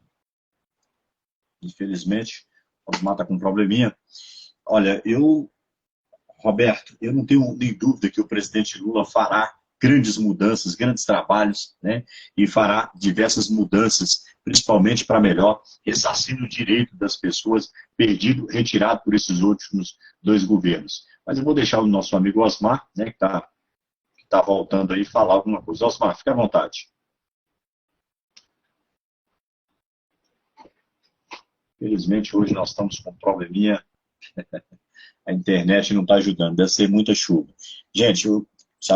Infelizmente, Osmar está com um probleminha. Olha, Roberto, eu não tenho nem dúvida que o presidente Lula fará grandes mudanças, grandes trabalhos, né? E fará diversas mudanças, principalmente para melhor, ressarcindo o direito das pessoas perdido, retirado por esses últimos dois governos. Mas eu vou deixar o nosso amigo Osmar, né, que tá voltando aí, falar alguma coisa. Osmar, fica à vontade. Felizmente, hoje nós estamos com um probleminha. A internet não está ajudando, deve ser muita chuva. Gente, eu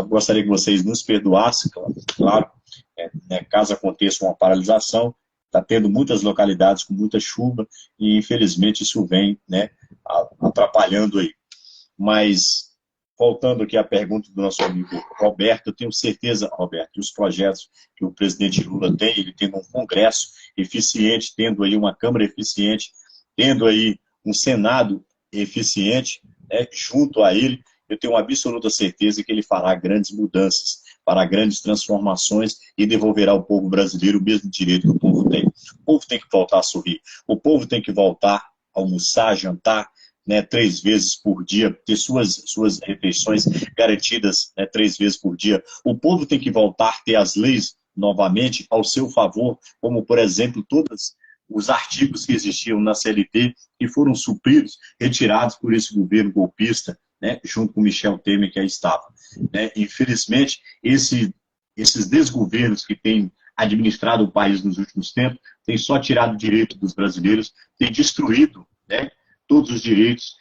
gostaria que vocês nos perdoassem, claro, né, caso aconteça uma paralisação, está tendo muitas localidades com muita chuva e infelizmente isso vem, né, atrapalhando aí. Mas, voltando aqui à pergunta do nosso amigo Roberto, eu tenho certeza, Roberto, que os projetos que o presidente Lula tem, ele tendo um Congresso eficiente, tendo aí uma Câmara eficiente, tendo aí um Senado eficiente, né, junto a ele, eu tenho uma absoluta certeza que ele fará grandes mudanças, fará grandes transformações e devolverá ao povo brasileiro o mesmo direito que o povo tem. O povo tem que voltar a sorrir, o povo tem que voltar a almoçar, jantar, né, 3 vezes por dia, ter suas refeições garantidas, né, 3 vezes por dia. O povo tem que voltar a ter as leis novamente ao seu favor, como, por exemplo, todos os artigos que existiam na CLT que foram supridos, retirados por esse governo golpista, né, junto com Michel Temer, que aí estava. Né? Infelizmente, esses desgovernos que têm administrado o país nos últimos tempos têm só tirado o direito dos brasileiros, têm destruído, né, todos os direitos,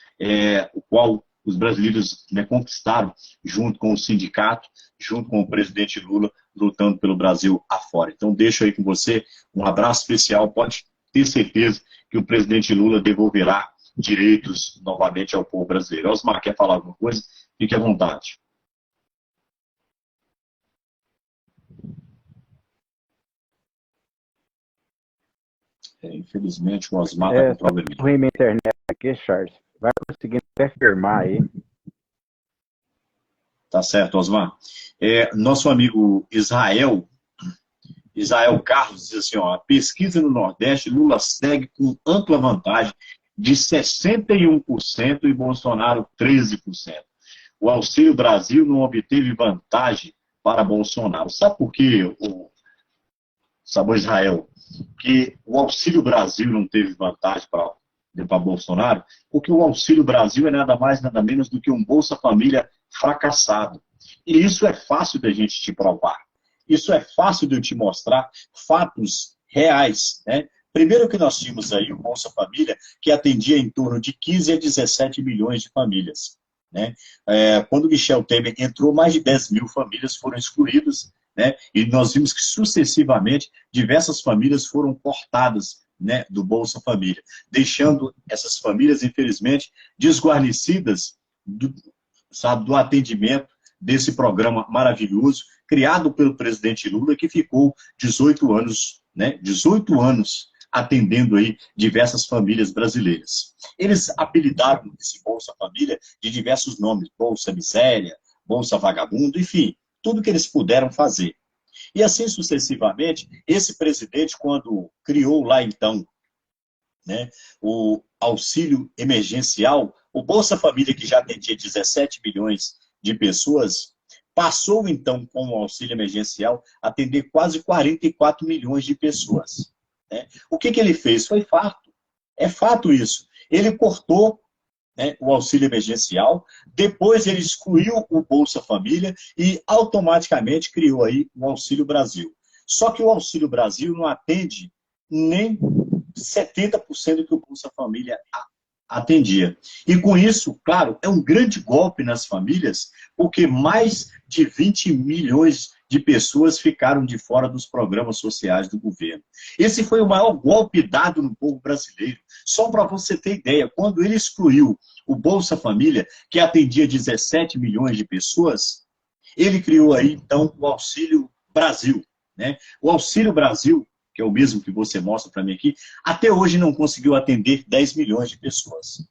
o qual os brasileiros, né, conquistaram junto com o sindicato, junto com o presidente Lula, lutando pelo Brasil afora. Então, deixo aí com você um abraço especial. Pode ter certeza que o presidente Lula devolverá direitos novamente ao povo brasileiro. Osmar, quer falar alguma coisa? Fique à vontade. Infelizmente, o Osmar está com probleminha. Ruim minha internet aqui, Charles. Vai conseguindo até firmar aí. Tá certo, Osmar. Nosso amigo Israel Carlos diz assim, ó, a pesquisa no Nordeste, Lula segue com ampla vantagem de 61% e Bolsonaro 13%. O Auxílio Brasil não obteve vantagem para Bolsonaro. Sabe por quê, Israel? Que o Auxílio Brasil não teve vantagem para Bolsonaro, porque o Auxílio Brasil é nada mais, nada menos do que um Bolsa Família fracassado. E isso é fácil da gente te provar. Isso é fácil de eu te mostrar fatos reais, né? Primeiro que nós tínhamos aí o Bolsa Família, que atendia em torno de 15 a 17 milhões de famílias. Né? Quando Michel Temer entrou, mais de 10 mil famílias foram excluídas, né? E nós vimos que sucessivamente diversas famílias foram cortadas, né, do Bolsa Família, deixando essas famílias, infelizmente, desguarnecidas sabe, do atendimento desse programa maravilhoso, criado pelo presidente Lula, que ficou 18 anos, né, 18 anos atendendo aí diversas famílias brasileiras. Eles apelidaram esse Bolsa Família de diversos nomes, Bolsa Miséria, Bolsa Vagabundo, enfim, tudo que eles puderam fazer. E assim sucessivamente, esse presidente, quando criou lá então, né, o auxílio emergencial, o Bolsa Família, que já atendia 17 milhões de pessoas, passou então com o auxílio emergencial a atender quase 44 milhões de pessoas. Né? O que ele fez? Foi fato. É fato isso. Ele cortou, né, o auxílio emergencial, depois ele excluiu o Bolsa Família e automaticamente criou aí o Auxílio Brasil. Só que o Auxílio Brasil não atende nem 70% do que o Bolsa Família atendia. E com isso, claro, é um grande golpe nas famílias, porque mais de 20 milhões de pessoas ficaram de fora dos programas sociais do governo. Esse foi o maior golpe dado no povo brasileiro. Só para você ter ideia, quando ele excluiu o Bolsa Família, que atendia 17 milhões de pessoas, ele criou aí, então, o Auxílio Brasil. Né? O Auxílio Brasil, que é o mesmo que você mostra para mim aqui, até hoje não conseguiu atender 10 milhões de pessoas.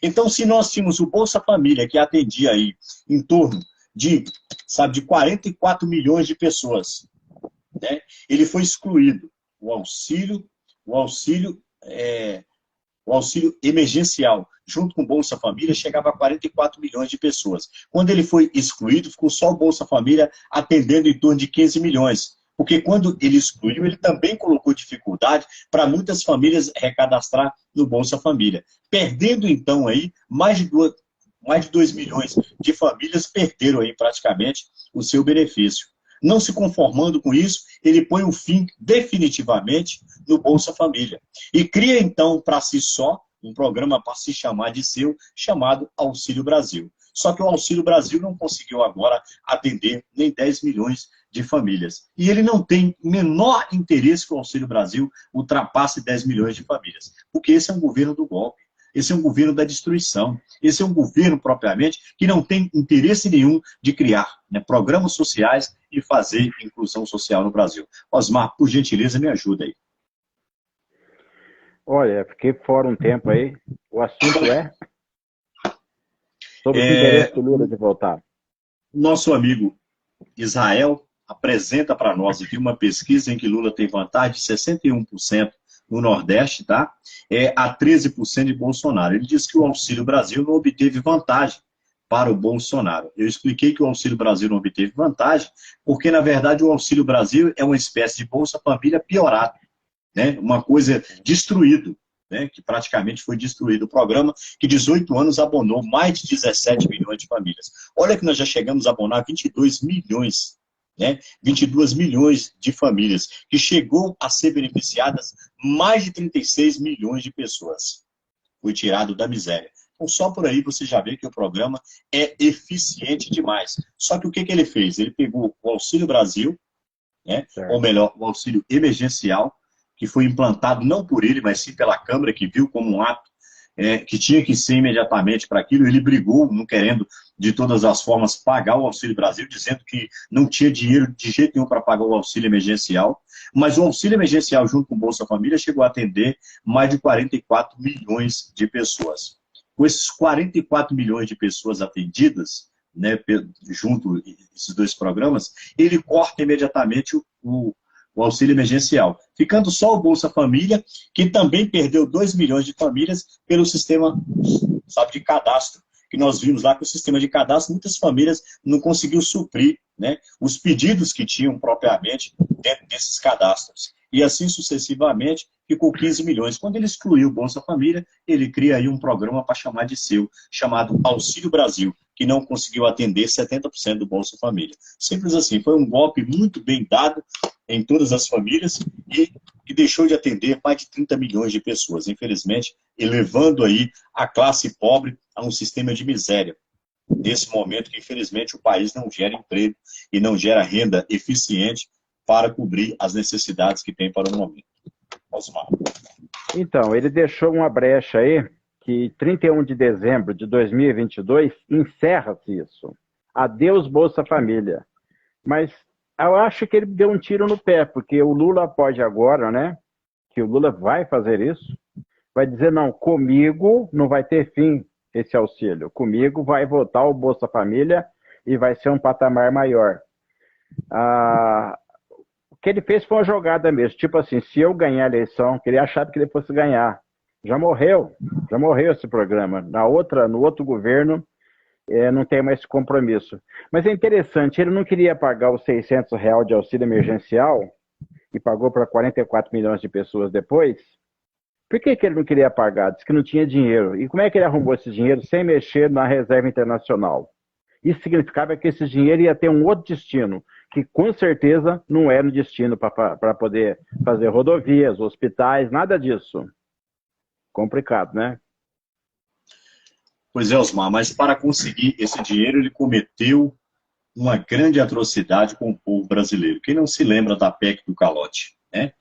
Então, se nós tínhamos o Bolsa Família, que atendia aí em torno de 44 milhões de pessoas, né? Ele foi excluído. O auxílio emergencial, junto com o Bolsa Família, chegava a 44 milhões de pessoas. Quando ele foi excluído, ficou só o Bolsa Família atendendo em torno de 15 milhões. Porque quando ele excluiu, ele também colocou dificuldade para muitas famílias recadastrar no Bolsa Família. Perdendo, então, aí, mais de 2 milhões de famílias perderam aí praticamente o seu benefício. Não se conformando com isso, ele põe um fim definitivamente no Bolsa Família. E cria, então, para si só, um programa para se chamar de seu, chamado Auxílio Brasil. Só que o Auxílio Brasil não conseguiu agora atender nem 10 milhões de famílias. E ele não tem menor interesse que o Auxílio Brasil ultrapasse 10 milhões de famílias. Porque esse é um governo do golpe. Esse é um governo da destruição. Esse é um governo, propriamente, que não tem interesse nenhum de criar, né, programas sociais e fazer inclusão social no Brasil. Osmar, por gentileza, me ajuda aí. Olha, fiquei fora um tempo aí. O assunto é sobre o interesse do Lula de voltar. Nosso amigo Israel apresenta para nós aqui uma pesquisa em que Lula tem vantagem de 61% no Nordeste, tá? A 13% de Bolsonaro. Ele diz que o Auxílio Brasil não obteve vantagem para o Bolsonaro. Eu expliquei que o Auxílio Brasil não obteve vantagem, porque, na verdade, o Auxílio Brasil é uma espécie de Bolsa Família piorado, né? Uma coisa destruído, né? Que praticamente foi destruído. O programa que 18 anos abonou mais de 17 milhões de famílias. Olha que nós já chegamos a abonar 22 milhões, né? 22 milhões de famílias, que chegou a ser beneficiadas mais de 36 milhões de pessoas. Foi tirado da miséria. Então, só por aí você já vê que o programa é eficiente demais. Só que o que ele fez? Ele pegou o Auxílio Brasil, né? Ou melhor, o auxílio emergencial, que foi implantado não por ele, mas sim pela Câmara, que viu como um ato que tinha que ser imediatamente para aquilo. Ele brigou, não querendo de todas as formas pagar o Auxílio Brasil, dizendo que não tinha dinheiro de jeito nenhum para pagar o auxílio emergencial, mas o auxílio emergencial junto com o Bolsa Família chegou a atender mais de 44 milhões de pessoas. Com esses 44 milhões de pessoas atendidas, né, junto esses dois programas, ele corta imediatamente o auxílio emergencial, ficando só o Bolsa Família, que também perdeu 2 milhões de famílias pelo sistema, de cadastro, que nós vimos lá que o sistema de cadastro, muitas famílias não conseguiu suprir, né, os pedidos que tinham propriamente dentro desses cadastros. E assim sucessivamente, ficou 15 milhões. Quando ele excluiu o Bolsa Família, ele cria aí um programa para chamar de seu, chamado Auxílio Brasil, que não conseguiu atender 70% do Bolsa Família. Simples assim, foi um golpe muito bem dado em todas as famílias e que deixou de atender mais de 30 milhões de pessoas, infelizmente, elevando aí a classe pobre a um sistema de miséria. Nesse momento que, infelizmente, o país não gera emprego e não gera renda eficiente para cobrir as necessidades que tem para o momento. Osmar. Então, ele deixou uma brecha aí, que 31 de dezembro de 2022 encerra-se isso. Adeus Bolsa Família. Mas eu acho que ele deu um tiro no pé, porque o Lula pode agora, né? Que o Lula vai fazer isso, vai dizer, não, comigo não vai ter fim esse auxílio. Comigo vai voltar o Bolsa Família e vai ser um patamar maior. O que ele fez foi uma jogada mesmo. Tipo assim, se eu ganhar a eleição, que ele achava que ele fosse ganhar. Já morreu esse programa. No outro governo, não tem mais compromisso. Mas é interessante, ele não queria pagar os R$ 600 de auxílio emergencial e pagou para 44 milhões de pessoas depois. Por que ele não queria pagar? Diz que não tinha dinheiro. E como é que ele arrumou esse dinheiro sem mexer na reserva internacional? Isso significava que esse dinheiro ia ter um outro destino, que com certeza não era um destino para poder fazer rodovias, hospitais, nada disso. Complicado, né? Pois é, Osmar, mas para conseguir esse dinheiro, ele cometeu uma grande atrocidade com o povo brasileiro. Quem não se lembra da PEC do calote, né?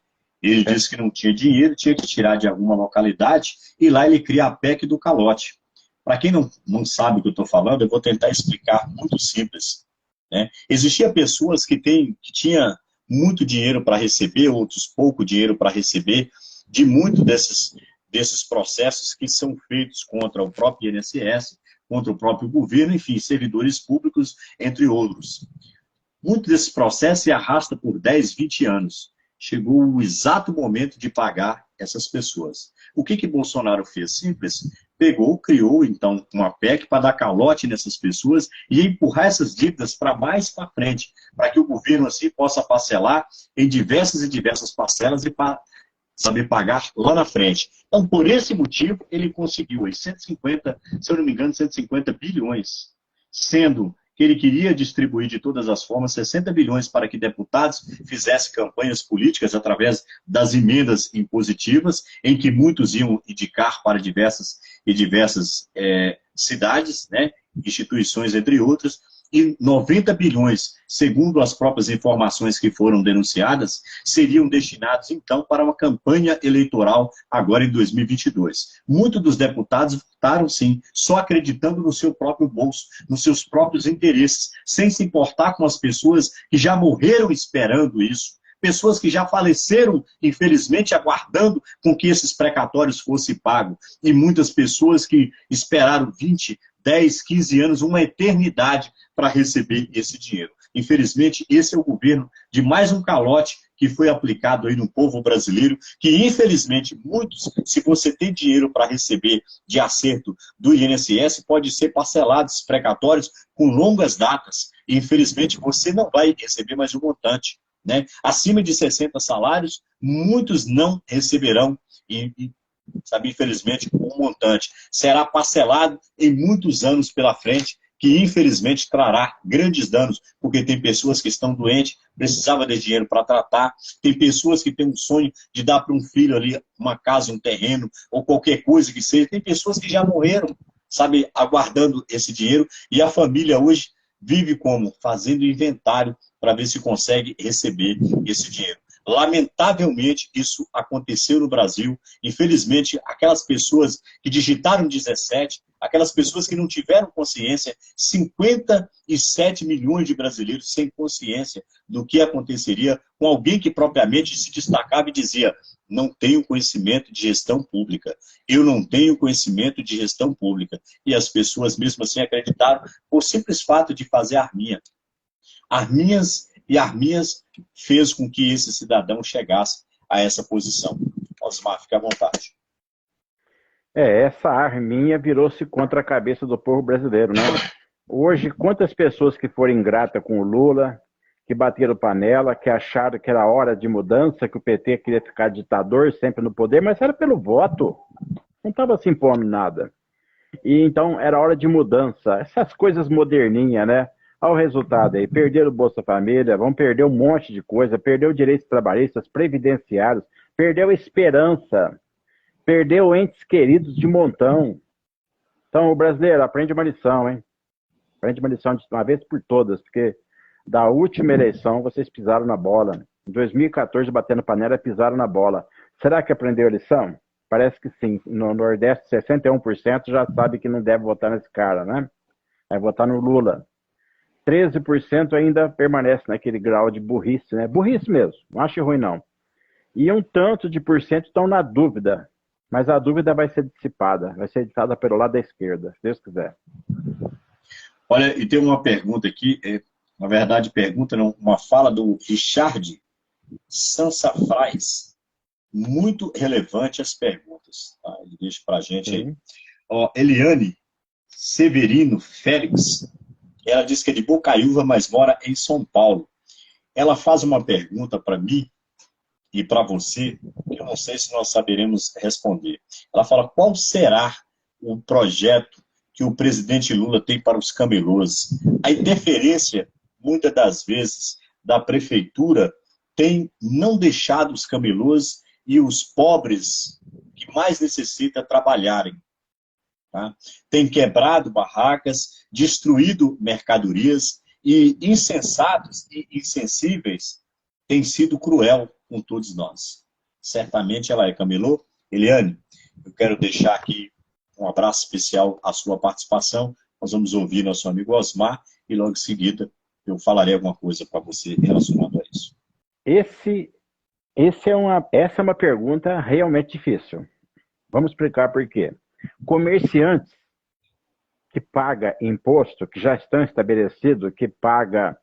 Ele disse que não tinha dinheiro, tinha que tirar de alguma localidade, e lá ele cria a PEC do calote. Para quem não sabe o que eu estou falando, eu vou tentar explicar muito simples, né? Existiam pessoas que tinham muito dinheiro para receber, outros pouco dinheiro para receber, de muito desses processos que são feitos contra o próprio INSS, contra o próprio governo, enfim, servidores públicos, entre outros. Muito desse processo se arrasta por 10, 20 anos. Chegou o exato momento de pagar essas pessoas. O que Bolsonaro fez? Simples. Pegou, criou, então, uma PEC para dar calote nessas pessoas e empurrar essas dívidas para mais para frente, para que o governo, assim, possa parcelar em diversas e diversas parcelas e para saber pagar lá na frente. Então, por esse motivo, ele conseguiu 150, se eu não me engano, 150 bilhões, sendo que ele queria distribuir de todas as formas 60 bilhões para que deputados fizessem campanhas políticas através das emendas impositivas, em que muitos iam indicar para diversas cidades, né, instituições, entre outras, e 90 bilhões, segundo as próprias informações que foram denunciadas, seriam destinados, então, para uma campanha eleitoral agora em 2022. Muitos dos deputados votaram, sim, só acreditando no seu próprio bolso, nos seus próprios interesses, sem se importar com as pessoas que já morreram esperando isso, pessoas que já faleceram, infelizmente, aguardando com que esses precatórios fossem pagos, e muitas pessoas que esperaram 20, 10, 15 anos, uma eternidade para receber esse dinheiro. Infelizmente, esse é o governo de mais um calote que foi aplicado aí no povo brasileiro, que infelizmente muitos, se você tem dinheiro para receber de acerto do INSS, pode ser parcelado esses precatórios com longas datas, e infelizmente você não vai receber mais um montante, né? Acima de 60 salários, muitos não receberão, sabe, infelizmente, um montante. Será parcelado em muitos anos pela frente, que infelizmente trará grandes danos, porque tem pessoas que estão doentes, precisavam de dinheiro para tratar, tem pessoas que têm um sonho de dar para um filho ali uma casa, um terreno, ou qualquer coisa que seja, tem pessoas que já morreram, sabe, aguardando esse dinheiro, e a família hoje vive como? Fazendo inventário para ver se consegue receber esse dinheiro. Lamentavelmente, isso aconteceu no Brasil. Infelizmente, aquelas pessoas que digitaram 17, aquelas pessoas que não tiveram consciência, 57 milhões de brasileiros sem consciência do que aconteceria com alguém que propriamente se destacava e dizia: não tenho conhecimento de gestão pública, eu não tenho conhecimento de gestão pública. E as pessoas mesmo assim acreditaram por simples fato de fazer arminha. Arminhas fez com que esse cidadão chegasse a essa posição. Osmar, fica à vontade. Essa arminha virou-se contra a cabeça do povo brasileiro, né? Hoje, quantas pessoas que foram ingratas com o Lula, que bateram panela, que acharam que era hora de mudança, que o PT queria ficar ditador sempre no poder, mas era pelo voto. Não estava se impondo nada. E então era hora de mudança. Essas coisas moderninhas, né? Olha o resultado aí, perderam o Bolsa Família, vão perder um monte de coisa, perdeu direitos trabalhistas, previdenciários, perdeu a esperança, perdeu entes queridos de montão. Então, o brasileiro, aprende uma lição, hein? Aprende uma lição de uma vez por todas, porque da última eleição vocês pisaram na bola. Em 2014, batendo panela, pisaram na bola. Será que aprendeu a lição? Parece que sim. No Nordeste, 61% já sabe que não deve votar nesse cara, né? Vai votar no Lula. 13% ainda permanece naquele grau de burrice, né? Burrice mesmo, não acho ruim não. E um tanto de por cento estão na dúvida, mas a dúvida vai ser dissipada, vai ser ditada pelo lado da esquerda, se Deus quiser. Olha, e tem uma pergunta aqui, na verdade, pergunta não, uma fala do Richard Sansafraz, muito relevante as perguntas, tá? Ele deixa para a gente aí. Ó, Eliane Severino Félix, ela diz que é de Bocaiúva, mas mora em São Paulo. Ela faz uma pergunta para mim e para você, que eu não sei se nós saberemos responder. Ela fala, qual será o projeto que o presidente Lula tem para os camelôs? A interferência, muitas das vezes, da prefeitura tem não deixado os camelôs e os pobres que mais necessitam trabalharem. Tá? Tem quebrado barracas, destruído mercadorias e insensatos e insensíveis tem sido cruel com todos nós. Certamente ela é camelô. Eliane, eu quero deixar aqui um abraço especial à sua participação. Nós vamos ouvir nosso amigo Osmar e logo em seguida eu falarei alguma coisa para você relacionado a isso. Essa é uma pergunta realmente difícil. Vamos explicar por quê. Comerciantes que pagam imposto, que já estão estabelecidos, que pagam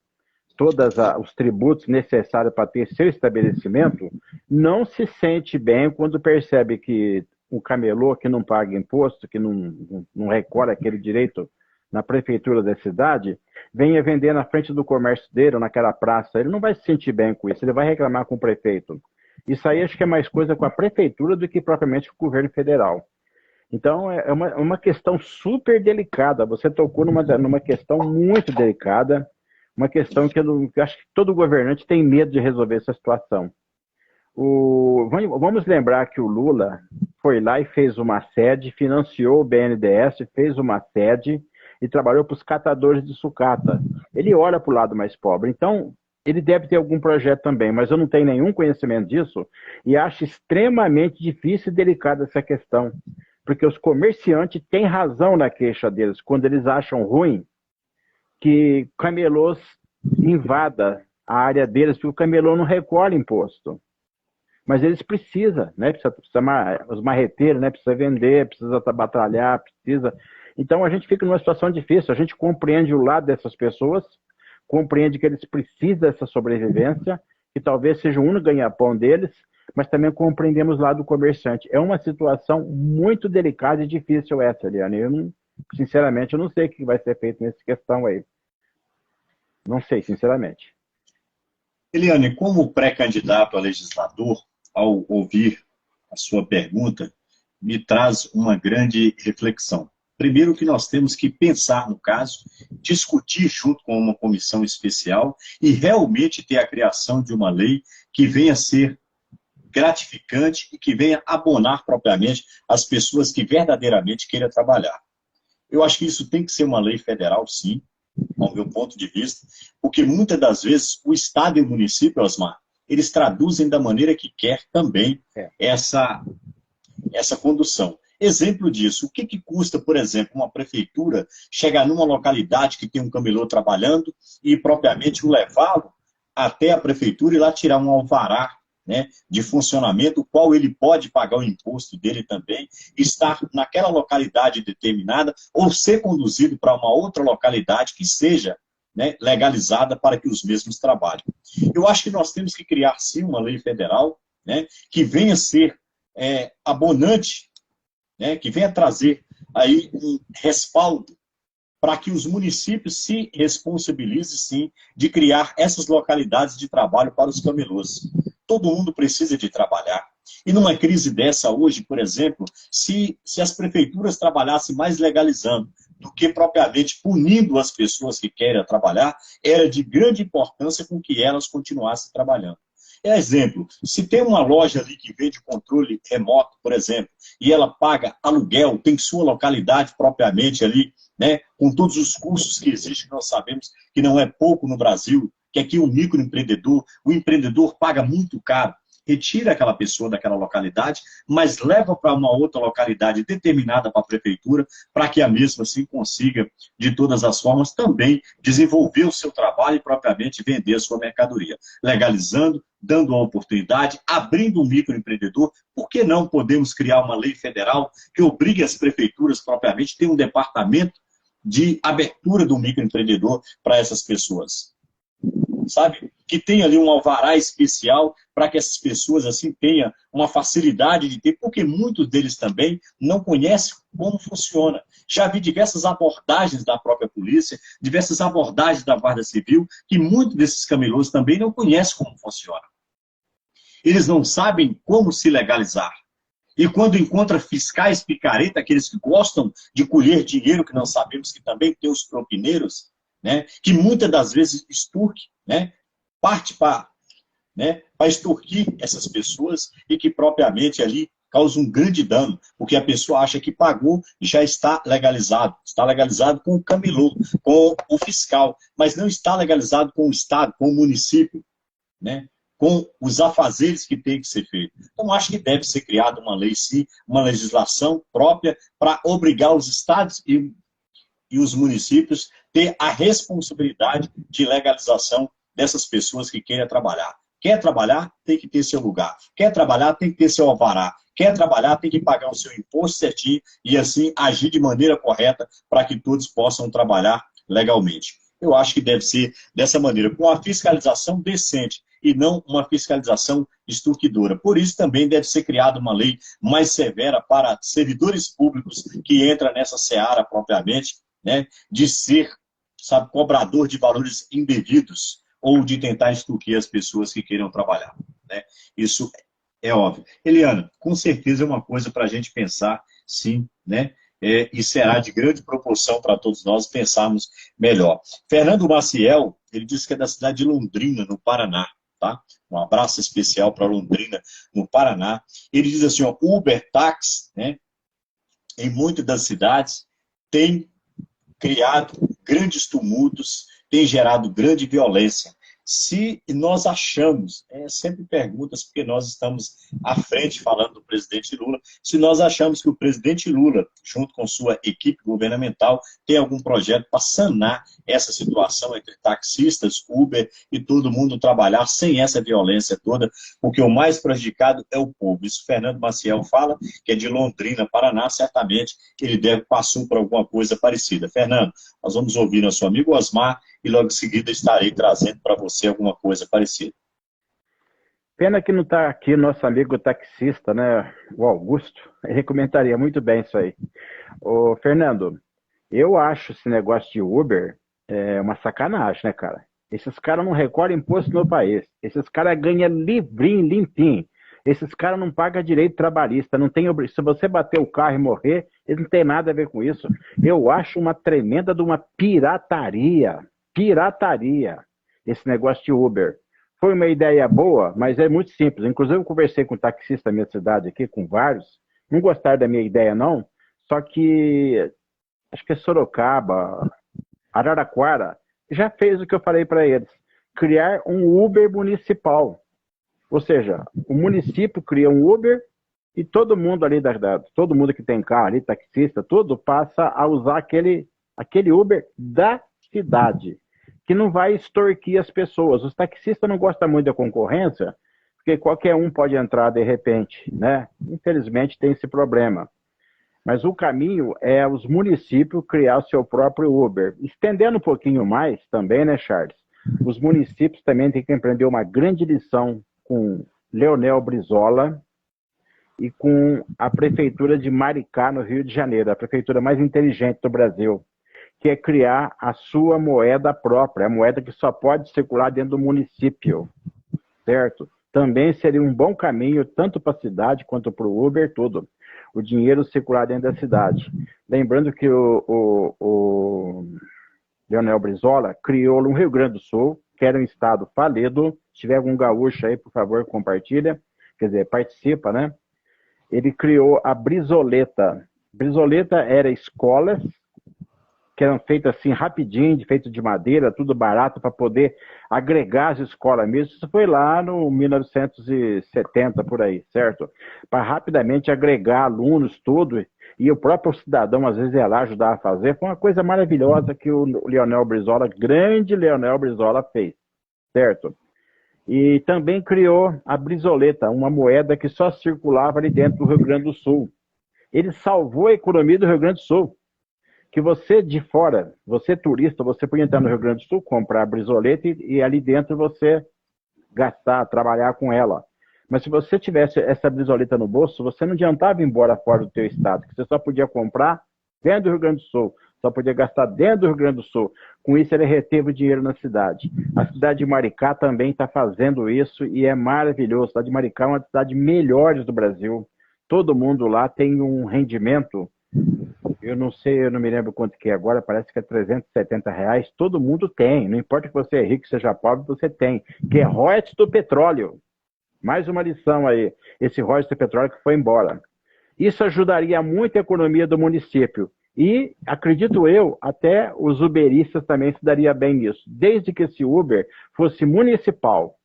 todos os tributos necessários para ter seu estabelecimento, não se sente bem quando percebe que o camelô que não paga imposto, que não recolhe aquele direito na prefeitura da cidade, venha vender na frente do comércio dele, ou naquela praça. Ele não vai se sentir bem com isso, ele vai reclamar com o prefeito. Isso aí acho que é mais coisa com a prefeitura do que propriamente com o governo federal. Então, é uma questão super delicada. Você tocou numa questão muito delicada, uma questão que eu acho que todo governante tem medo de resolver essa situação. Vamos lembrar que o Lula foi lá e fez uma sede, financiou o BNDES, fez uma sede e trabalhou para os catadores de sucata. Ele olha para o lado mais pobre. Então, ele deve ter algum projeto também, mas eu não tenho nenhum conhecimento disso e acho extremamente difícil e delicada essa questão. Porque os comerciantes têm razão na queixa deles, quando eles acham ruim que camelôs invada a área deles, porque o camelô não recolhe imposto. Mas eles precisam, né? Precisa os marreteiros, né? Precisa vender, precisa batalhar, precisa... Então a gente fica numa situação difícil, a gente compreende o lado dessas pessoas, compreende que eles precisam dessa sobrevivência, que talvez seja o único ganha-pão deles, mas também compreendemos o lado do comerciante. É uma situação muito delicada e difícil essa, Eliane. Sinceramente, eu não sei o que vai ser feito nessa questão aí. Não sei, sinceramente. Eliane, como pré-candidato a legislador, ao ouvir a sua pergunta, me traz uma grande reflexão. Primeiro que nós temos que pensar no caso, discutir junto com uma comissão especial e realmente ter a criação de uma lei que venha ser gratificante e que venha abonar propriamente as pessoas que verdadeiramente queiram trabalhar. Eu acho que isso tem que ser uma lei federal, sim, ao meu ponto de vista, porque muitas das vezes o Estado e o município, Osmar, eles traduzem da maneira que quer também essa condução. Exemplo disso, o que custa, por exemplo, uma prefeitura chegar numa localidade que tem um camelô trabalhando e propriamente o levá-lo até a prefeitura e lá tirar um alvará, né, de funcionamento, o qual ele pode pagar o imposto dele também, estar naquela localidade determinada ou ser conduzido para uma outra localidade que seja, né, legalizada para que os mesmos trabalhem. Eu acho que nós temos que criar, sim, uma lei federal, né, que venha ser abonante, né, que venha trazer aí um respaldo para que os municípios se responsabilizem, sim, de criar essas localidades de trabalho para os camelôs. Todo mundo precisa de trabalhar. E numa crise dessa hoje, por exemplo, se as prefeituras trabalhassem mais legalizando do que propriamente punindo as pessoas que querem trabalhar, era de grande importância com que elas continuassem trabalhando. Exemplo, se tem uma loja ali que vende controle remoto, por exemplo, e ela paga aluguel, tem sua localidade propriamente ali, né, com todos os custos que existem, nós sabemos que não é pouco no Brasil, que aqui o microempreendedor, o empreendedor paga muito caro. retira aquela pessoa daquela localidade, mas leva para uma outra localidade determinada para a prefeitura, para que a mesma assim consiga, de todas as formas, também desenvolver o seu trabalho e propriamente vender a sua mercadoria, legalizando, dando uma oportunidade, abrindo um microempreendedor. Por que não podemos criar uma lei federal que obrigue as prefeituras propriamente a ter um departamento de abertura do microempreendedor para essas pessoas? Sabe? Que tem ali um alvará especial para que essas pessoas assim tenham uma facilidade de ter, porque muitos deles também não conhecem como funciona. Já vi diversas abordagens da própria polícia, diversas abordagens da Guarda Civil, que muitos desses camelôs também não conhecem como funciona. Eles não sabem como se legalizar. E quando encontra fiscais picareta, aqueles que gostam de colher dinheiro, que não sabemos que também tem os propineiros, né, que muitas das vezes extorque, né, parte para extorquir essas pessoas e que propriamente ali causa um grande dano, porque a pessoa acha que pagou e já está legalizado com o camelô, com o fiscal, mas não está legalizado com o Estado, com o município, né, com os afazeres que tem que ser feito. Então, acho que deve ser criada uma lei, sim, uma legislação própria para obrigar os estados e os municípios ter a responsabilidade de legalização dessas pessoas que queiram trabalhar. Quer trabalhar, tem que ter seu lugar. Quer trabalhar, tem que ter seu alvará. Quer trabalhar, tem que pagar o seu imposto certinho e assim agir de maneira correta para que todos possam trabalhar legalmente. Eu acho que deve ser dessa maneira, com a fiscalização decente e não uma fiscalização extorquidora. Por isso também deve ser criada uma lei mais severa para servidores públicos que entram nessa seara propriamente, né, de ser, sabe, cobrador de valores indevidos ou de tentar extorquir as pessoas que queiram trabalhar, né? Isso é óbvio. Eliana, com certeza é uma coisa para a gente pensar, sim, né? E será de grande proporção para todos nós pensarmos melhor. Fernando Maciel, ele disse que é da cidade de Londrina, no Paraná, tá? Um abraço especial para Londrina, no Paraná. Ele diz assim, ó, Uber Táxi, né, em muitas das cidades, tem criado grandes tumultos, tem gerado grande violência. Se nós achamos, sempre perguntas, porque nós estamos à frente falando do presidente Lula, se nós achamos que o presidente Lula, junto com sua equipe governamental, tem algum projeto para sanar essa situação entre taxistas, Uber e todo mundo trabalhar sem essa violência toda, porque o mais prejudicado é o povo. Isso Fernando Maciel fala, que é de Londrina, Paraná, certamente ele deve passar por alguma coisa parecida. Fernando, nós vamos ouvir nosso amigo Osmar e logo em seguida estarei trazendo para você alguma coisa parecida. Pena que não está aqui nosso amigo taxista, né, o Augusto. Ele comentaria muito bem isso aí. Ô, Fernando, eu acho esse negócio de Uber uma sacanagem, né, cara? Esses caras não recolhem imposto no país. Esses caras ganham livrinho, limpinho. Esses caras não pagam direito trabalhista. Não tem, se você bater o carro e morrer, eles não tem nada a ver com isso. Eu acho uma tremenda de uma pirataria. Pirataria, esse negócio de Uber. Foi uma ideia boa, mas é muito simples. Inclusive, eu conversei com um taxista da minha cidade aqui, com vários. Não gostaram da minha ideia, não. Só que, acho que é Sorocaba, Araraquara, já fez o que eu falei para eles. Criar um Uber municipal. Ou seja, o município cria um Uber e todo mundo ali, todo mundo que tem carro ali, taxista, tudo, passa a usar aquele Uber da cidade, que não vai extorquir as pessoas. Os taxistas não gostam muito da concorrência, porque qualquer um pode entrar de repente, né? Infelizmente tem esse problema. Mas o caminho é os municípios criar o seu próprio Uber. Estendendo um pouquinho mais também, né, Charles? Os municípios também têm que aprender uma grande lição com Leonel Brizola e com a prefeitura de Maricá, no Rio de Janeiro, a prefeitura mais inteligente do Brasil, que é criar a sua moeda própria, a moeda que só pode circular dentro do município, certo? Também seria um bom caminho, tanto para a cidade quanto para o Uber, tudo. O dinheiro circular dentro da cidade. Lembrando que o Leonel Brizola criou no Rio Grande do Sul, que era um estado falido. Se tiver algum gaúcho aí, por favor, compartilha. Quer dizer, participa, né? Ele criou a Brizoleta. Brizoleta era escolas, que eram feitas assim rapidinho, feito de madeira, tudo barato para poder agregar as escolas mesmo. Isso foi lá no 1970 por aí, certo? Para rapidamente agregar alunos, tudo. E o próprio cidadão às vezes ia lá ajudar a fazer. Foi uma coisa maravilhosa que o Leonel Brizola, grande Leonel Brizola, fez, certo? E também criou a brizoleta, uma moeda que só circulava ali dentro do Rio Grande do Sul. Ele salvou a economia do Rio Grande do Sul. Que você de fora, você turista, você podia entrar no Rio Grande do Sul, comprar a brizoleta e ali dentro você gastar, trabalhar com ela. Mas se você tivesse essa brizoleta no bolso, você não adiantava ir embora fora do teu estado, que você só podia comprar dentro do Rio Grande do Sul, só podia gastar dentro do Rio Grande do Sul. Com isso ele reteve o dinheiro na cidade. A cidade de Maricá também está fazendo isso e é maravilhoso. A cidade de Maricá é uma das cidades melhores do Brasil. Todo mundo lá tem um rendimento, eu não sei, eu não me lembro quanto que é agora, parece que é R$ 370, todo mundo tem, não importa que você é rico, seja pobre, você tem, que é royalties do petróleo. Mais uma lição aí, esse royalties do petróleo que foi embora. Isso ajudaria muito a economia do município. E, acredito eu, até os uberistas também se daria bem nisso, desde que esse Uber fosse municipal,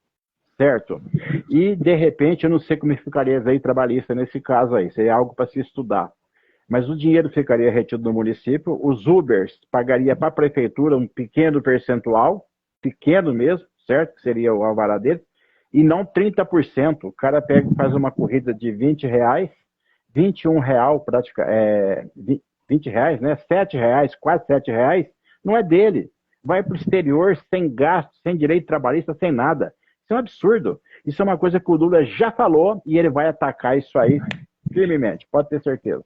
certo? E, de repente, eu não sei como ficaria a lei trabalhista nesse caso aí, seria algo para se estudar. Mas o dinheiro ficaria retido no município, os Ubers pagaria para a prefeitura um pequeno percentual, pequeno mesmo, certo? Que seria o alvará deles, e não 30%. O cara pega e faz uma corrida de R$ 20, R$ 21, R$ 20, né? R$ 7, quase R$ 7, não é dele. Vai para o exterior sem gasto, sem direito trabalhista, sem nada. Isso é um absurdo. Isso é uma coisa que o Lula já falou e ele vai atacar isso aí firmemente, pode ter certeza.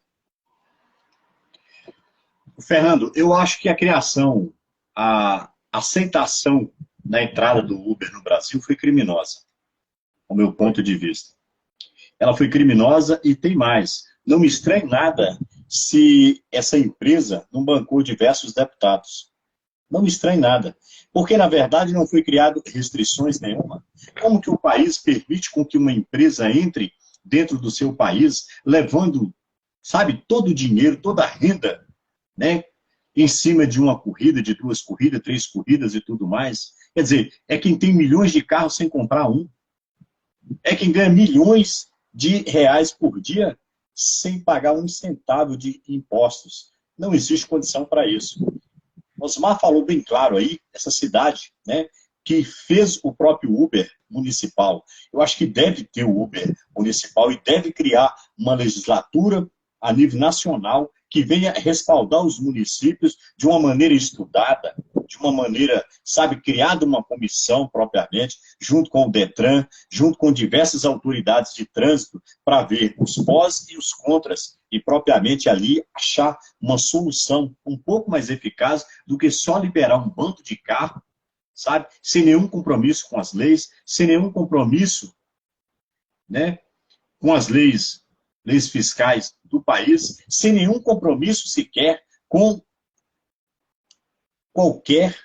Fernando, eu acho que a criação, a aceitação da entrada do Uber no Brasil foi criminosa, ao meu ponto de vista. Ela foi criminosa e tem mais. Não me estranha nada se essa empresa não bancou diversos deputados. Não me estranha nada. Porque, na verdade, não foi criado restrições nenhuma. Como que o país permite com que uma empresa entre dentro do seu país, levando, sabe, todo o dinheiro, toda a renda, né, em cima de uma corrida, de 2 corridas, 3 corridas e tudo mais. Quer dizer, é quem tem milhões de carros sem comprar um. É quem ganha milhões de reais por dia sem pagar um centavo de impostos. Não existe condição para isso. Osmar falou bem claro aí, essa cidade, né, que fez o próprio Uber municipal. Eu acho que deve ter o Uber municipal e deve criar uma legislatura a nível nacional que venha respaldar os municípios de uma maneira estudada, de uma maneira, sabe, criada uma comissão propriamente, junto com o Detran, junto com diversas autoridades de trânsito, para ver os pós e os contras, e propriamente ali achar uma solução um pouco mais eficaz do que só liberar um bando de carro, sabe, sem nenhum compromisso com as leis, sem nenhum compromisso, né, com as leis fiscais do país, sem nenhum compromisso sequer com qualquer,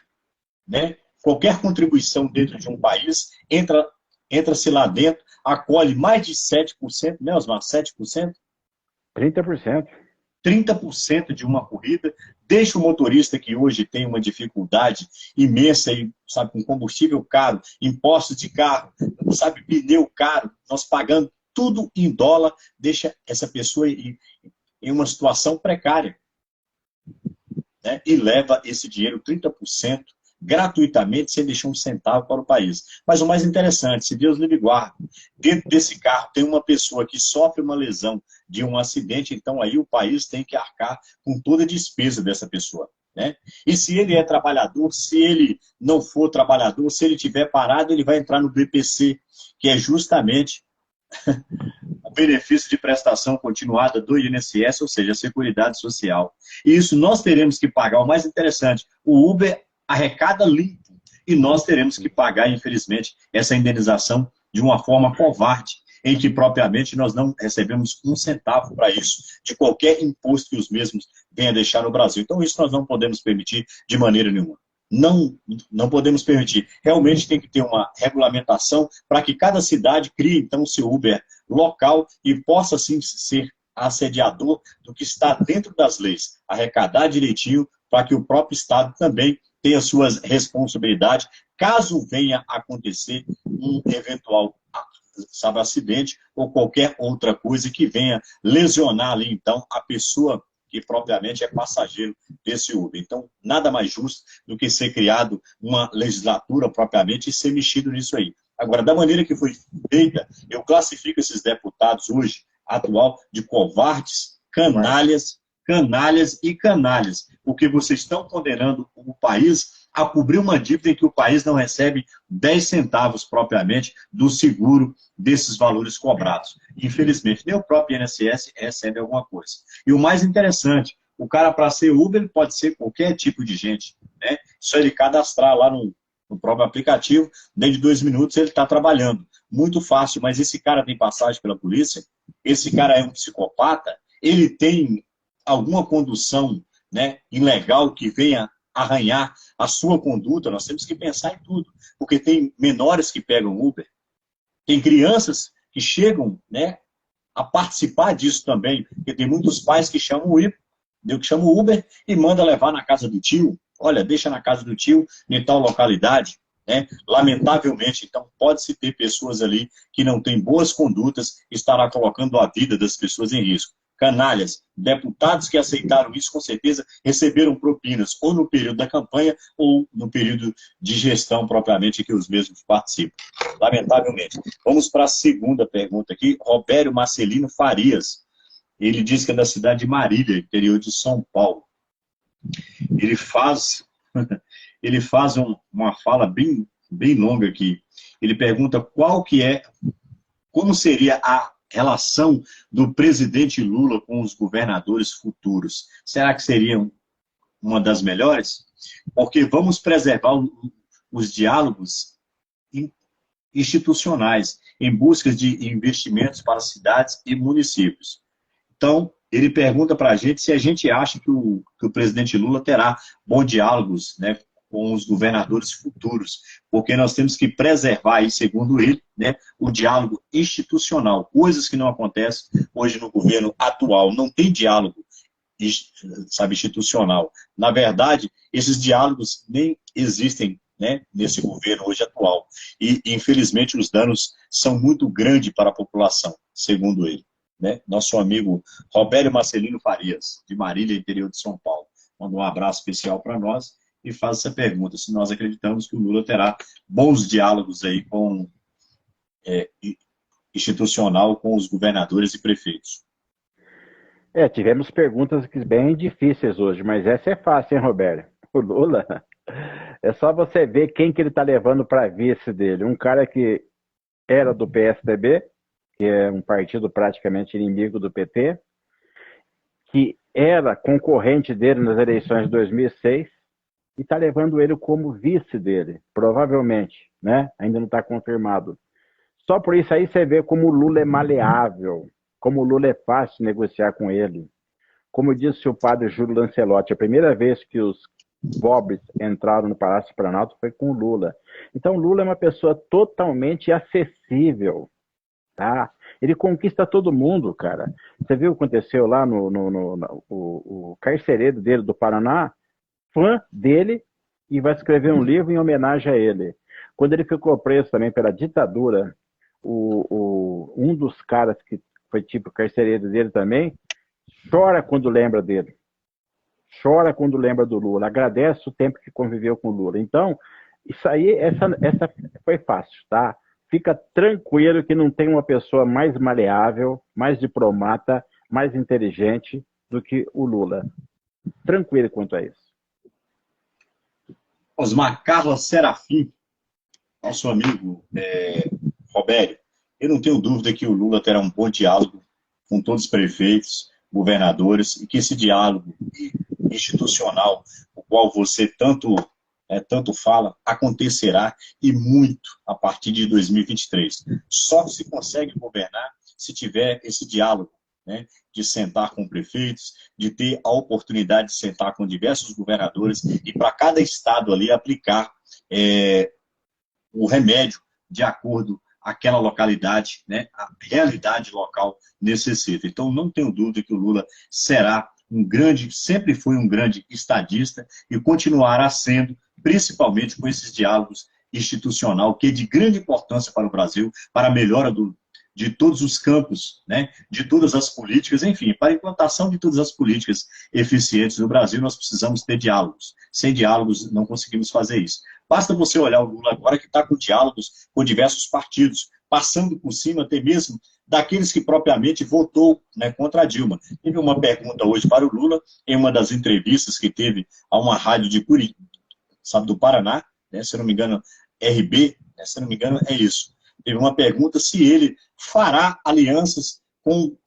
né, qualquer contribuição dentro de um país, entra-se lá dentro, acolhe mais de 7%, né, Osmar? 7%? 30%. 30% de uma corrida, deixa o motorista que hoje tem uma dificuldade imensa, e, sabe, com combustível caro, impostos de carro, sabe, pneu caro, nós pagando tudo em dólar, deixa essa pessoa em uma situação precária, né? E leva esse dinheiro, 30%, gratuitamente, sem deixar um centavo para o país. Mas o mais interessante, se Deus livre e guarde, dentro desse carro tem uma pessoa que sofre uma lesão de um acidente, então aí o país tem que arcar com toda a despesa dessa pessoa, né? E se ele é trabalhador, se ele não for trabalhador, se ele estiver parado, ele vai entrar no BPC, que é justamente o benefício de prestação continuada do INSS, ou seja, a Seguridade Social. E isso nós teremos que pagar. O mais interessante, o Uber arrecada limpo e nós teremos que pagar, infelizmente, essa indenização de uma forma covarde, em que propriamente nós não recebemos um centavo para isso, de qualquer imposto que os mesmos venham a deixar no Brasil. Então isso nós não podemos permitir de maneira nenhuma. Não podemos permitir. Realmente tem que ter uma regulamentação para que cada cidade crie, então, o seu Uber local e possa, sim, ser assediador do que está dentro das leis. Arrecadar direitinho para que o próprio Estado também tenha suas responsabilidades, caso venha a acontecer um eventual, sabe, acidente ou qualquer outra coisa que venha lesionar ali, então, a pessoa que propriamente é passageiro desse Uber. Então, nada mais justo do que ser criado uma legislatura propriamente e ser mexido nisso aí. Agora, da maneira que foi feita, eu classifico esses deputados hoje, atual, de covardes, canalhas e canalhas, porque vocês estão condenando o país a cobrir uma dívida em que o país não recebe 10 centavos propriamente do seguro desses valores cobrados. Infelizmente, nem o próprio INSS recebe alguma coisa. E o mais interessante, o cara, para ser Uber, pode ser qualquer tipo de gente, né? Só ele cadastrar lá no próprio aplicativo, dentro de 2 minutos ele está trabalhando. Muito fácil, mas esse cara tem passagem pela polícia? Esse cara é um psicopata? Ele tem alguma condução, né, ilegal que venha arranhar a sua conduta? Nós temos que pensar em tudo, porque tem menores que pegam Uber, tem crianças que chegam, né, a participar disso também, porque tem muitos pais que chamam o Uber e manda levar na casa do tio. Olha, deixa na casa do tio, em tal localidade, né? Lamentavelmente, então, pode-se ter pessoas ali que não têm boas condutas, estará colocando a vida das pessoas em risco. Canalhas, deputados que aceitaram isso, com certeza, receberam propinas, ou no período da campanha, ou no período de gestão, propriamente, que os mesmos participam. Lamentavelmente. Vamos para a segunda pergunta aqui. Robério Marcelino Farias. Ele diz que é da cidade de Marília, interior de São Paulo. Ele faz uma fala bem longa aqui. Ele pergunta como seria a relação do presidente Lula com os governadores futuros. Será que seria uma das melhores? Porque vamos preservar os diálogos institucionais em busca de investimentos para cidades e municípios. Então, ele pergunta para a gente se a gente acha que o presidente Lula terá bons diálogos, né, com os governadores futuros, porque nós temos que preservar, aí, segundo ele, né, o diálogo institucional, coisas que não acontecem hoje no governo atual. Não tem diálogo, sabe, institucional. Na verdade, esses diálogos nem existem, né, nesse governo hoje atual. E, infelizmente, os danos são muito grandes para a população, segundo ele. Né? Nosso amigo Robério Marcelino Farias, de Marília, interior de São Paulo. Manda um abraço especial para nós e faz essa pergunta, se nós acreditamos que o Lula terá bons diálogos aí institucional com os governadores e prefeitos. Tivemos perguntas bem difíceis hoje, mas essa é fácil, hein, Roberto? O Lula, é só você ver quem que ele está levando para vice dele. Um cara que era do PSDB, que é um partido praticamente inimigo do PT, que era concorrente dele nas eleições de 2006, e está levando ele como vice dele, provavelmente, né? Ainda não está confirmado. Só por isso aí você vê como o Lula é maleável, como o Lula é fácil negociar com ele. Como disse o padre Júlio Lancelotti, a primeira vez que os pobres entraram no Palácio do Planalto foi com o Lula. Então, o Lula é uma pessoa totalmente acessível. Tá? Ele conquista todo mundo, cara. Você viu o que aconteceu lá o carcereiro dele do Paraná, fã dele, e vai escrever um livro em homenagem a ele. Quando ele ficou preso também pela ditadura, um dos caras que foi tipo carcereiro dele também, chora quando lembra dele. Chora quando lembra do Lula. Agradece o tempo que conviveu com o Lula. Então, isso aí, essa foi fácil, tá? Fica tranquilo que não tem uma pessoa mais maleável, mais diplomata, mais inteligente do que o Lula. Tranquilo quanto a isso. Osmar Carlos Serafim, nosso amigo Robério, eu não tenho dúvida que o Lula terá um bom diálogo com todos os prefeitos, governadores, e que esse diálogo institucional, o qual você tanto fala, acontecerá e muito a partir de 2023. Só se consegue governar se tiver esse diálogo, né, de sentar com prefeitos, de ter a oportunidade de sentar com diversos governadores e para cada estado ali aplicar o remédio de acordo àquela localidade, né, a realidade local necessita. Então, não tenho dúvida que o Lula será sempre foi um grande estadista e continuará sendo, principalmente com esses diálogos institucional, que é de grande importância para o Brasil, para a melhora de todos os campos, né, de todas as políticas, enfim, para a implantação de todas as políticas eficientes no Brasil, nós precisamos ter diálogos. Sem diálogos, não conseguimos fazer isso. Basta você olhar o Lula agora, que está com diálogos com diversos partidos, passando por cima até mesmo daqueles que propriamente votou, né, contra a Dilma. Teve uma pergunta hoje para o Lula, em uma das entrevistas que teve a uma rádio de Curitiba, sabe, do Paraná, né, se eu não me engano, RB, né, se eu não me engano, é isso. Teve uma pergunta se ele fará alianças com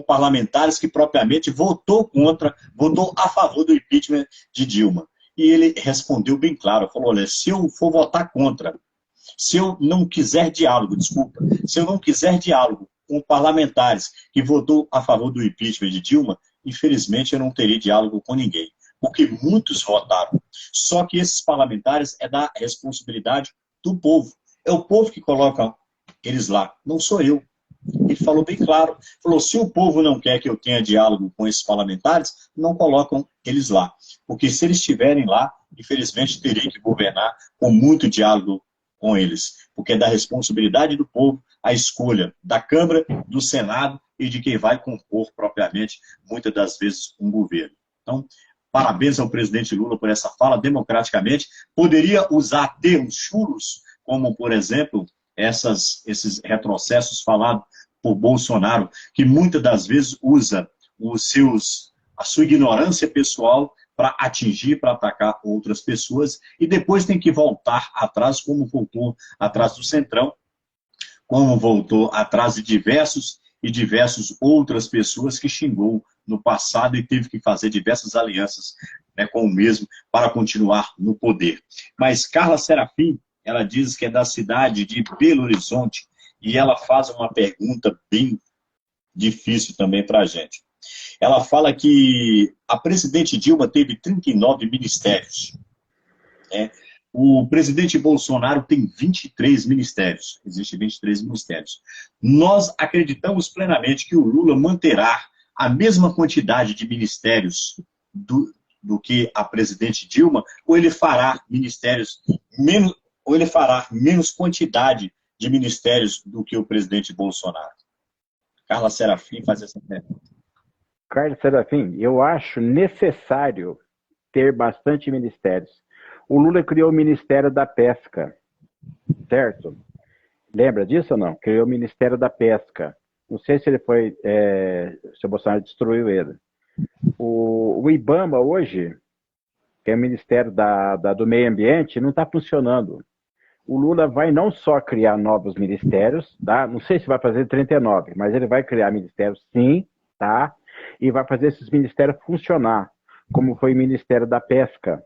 parlamentares que propriamente votou a favor do impeachment de Dilma. E ele respondeu bem claro, falou, olha, se eu for votar contra, se eu não quiser diálogo, desculpa, se eu não quiser diálogo com parlamentares que votou a favor do impeachment de Dilma, infelizmente eu não terei diálogo com ninguém, porque muitos votaram. Só que esses parlamentares é da responsabilidade do povo. É o povo que coloca eles lá, não sou eu. Ele falou bem claro, falou, se o povo não quer que eu tenha diálogo com esses parlamentares, não colocam eles lá. Porque se eles estiverem lá, infelizmente terei que governar com muito diálogo com eles. Porque é da responsabilidade do povo a escolha da Câmara, do Senado e de quem vai compor propriamente, muitas das vezes, um governo. Então, parabéns ao presidente Lula por essa fala, democraticamente. Poderia usar termos chulos, como, por exemplo, esses retrocessos falados por Bolsonaro, que muitas das vezes usa a sua ignorância pessoal para atingir, para atacar outras pessoas, e depois tem que voltar atrás, como voltou atrás do Centrão, como voltou atrás de diversas outras pessoas que xingou no passado e teve que fazer diversas alianças, né, com o mesmo para continuar no poder. Mas Carla Serafim, ela diz que é da cidade de Belo Horizonte e ela faz uma pergunta bem difícil também para a gente. Ela fala que a presidente Dilma teve 39 ministérios, né? O presidente Bolsonaro tem 23 ministérios. Existem 23 ministérios. Nós acreditamos plenamente que o Lula manterá a mesma quantidade de ministérios do que a presidente Dilma, ou ele fará ministérios menos, ou ele fará menos quantidade de ministérios do que o presidente Bolsonaro? Carla Serafim faz essa pergunta. Carla Serafim, eu acho necessário ter bastante ministérios. O Lula criou o Ministério da Pesca, certo? Lembra disso ou não? Criou o Ministério da Pesca. Não sei se ele foi, se o Bolsonaro destruiu ele. O IBAMA hoje, que é o Ministério do Meio Ambiente, não está funcionando. O Lula vai não só criar novos ministérios, tá? Não sei se vai fazer 39, mas ele vai criar ministérios sim, tá? E vai fazer esses ministérios funcionar, como foi o Ministério da Pesca.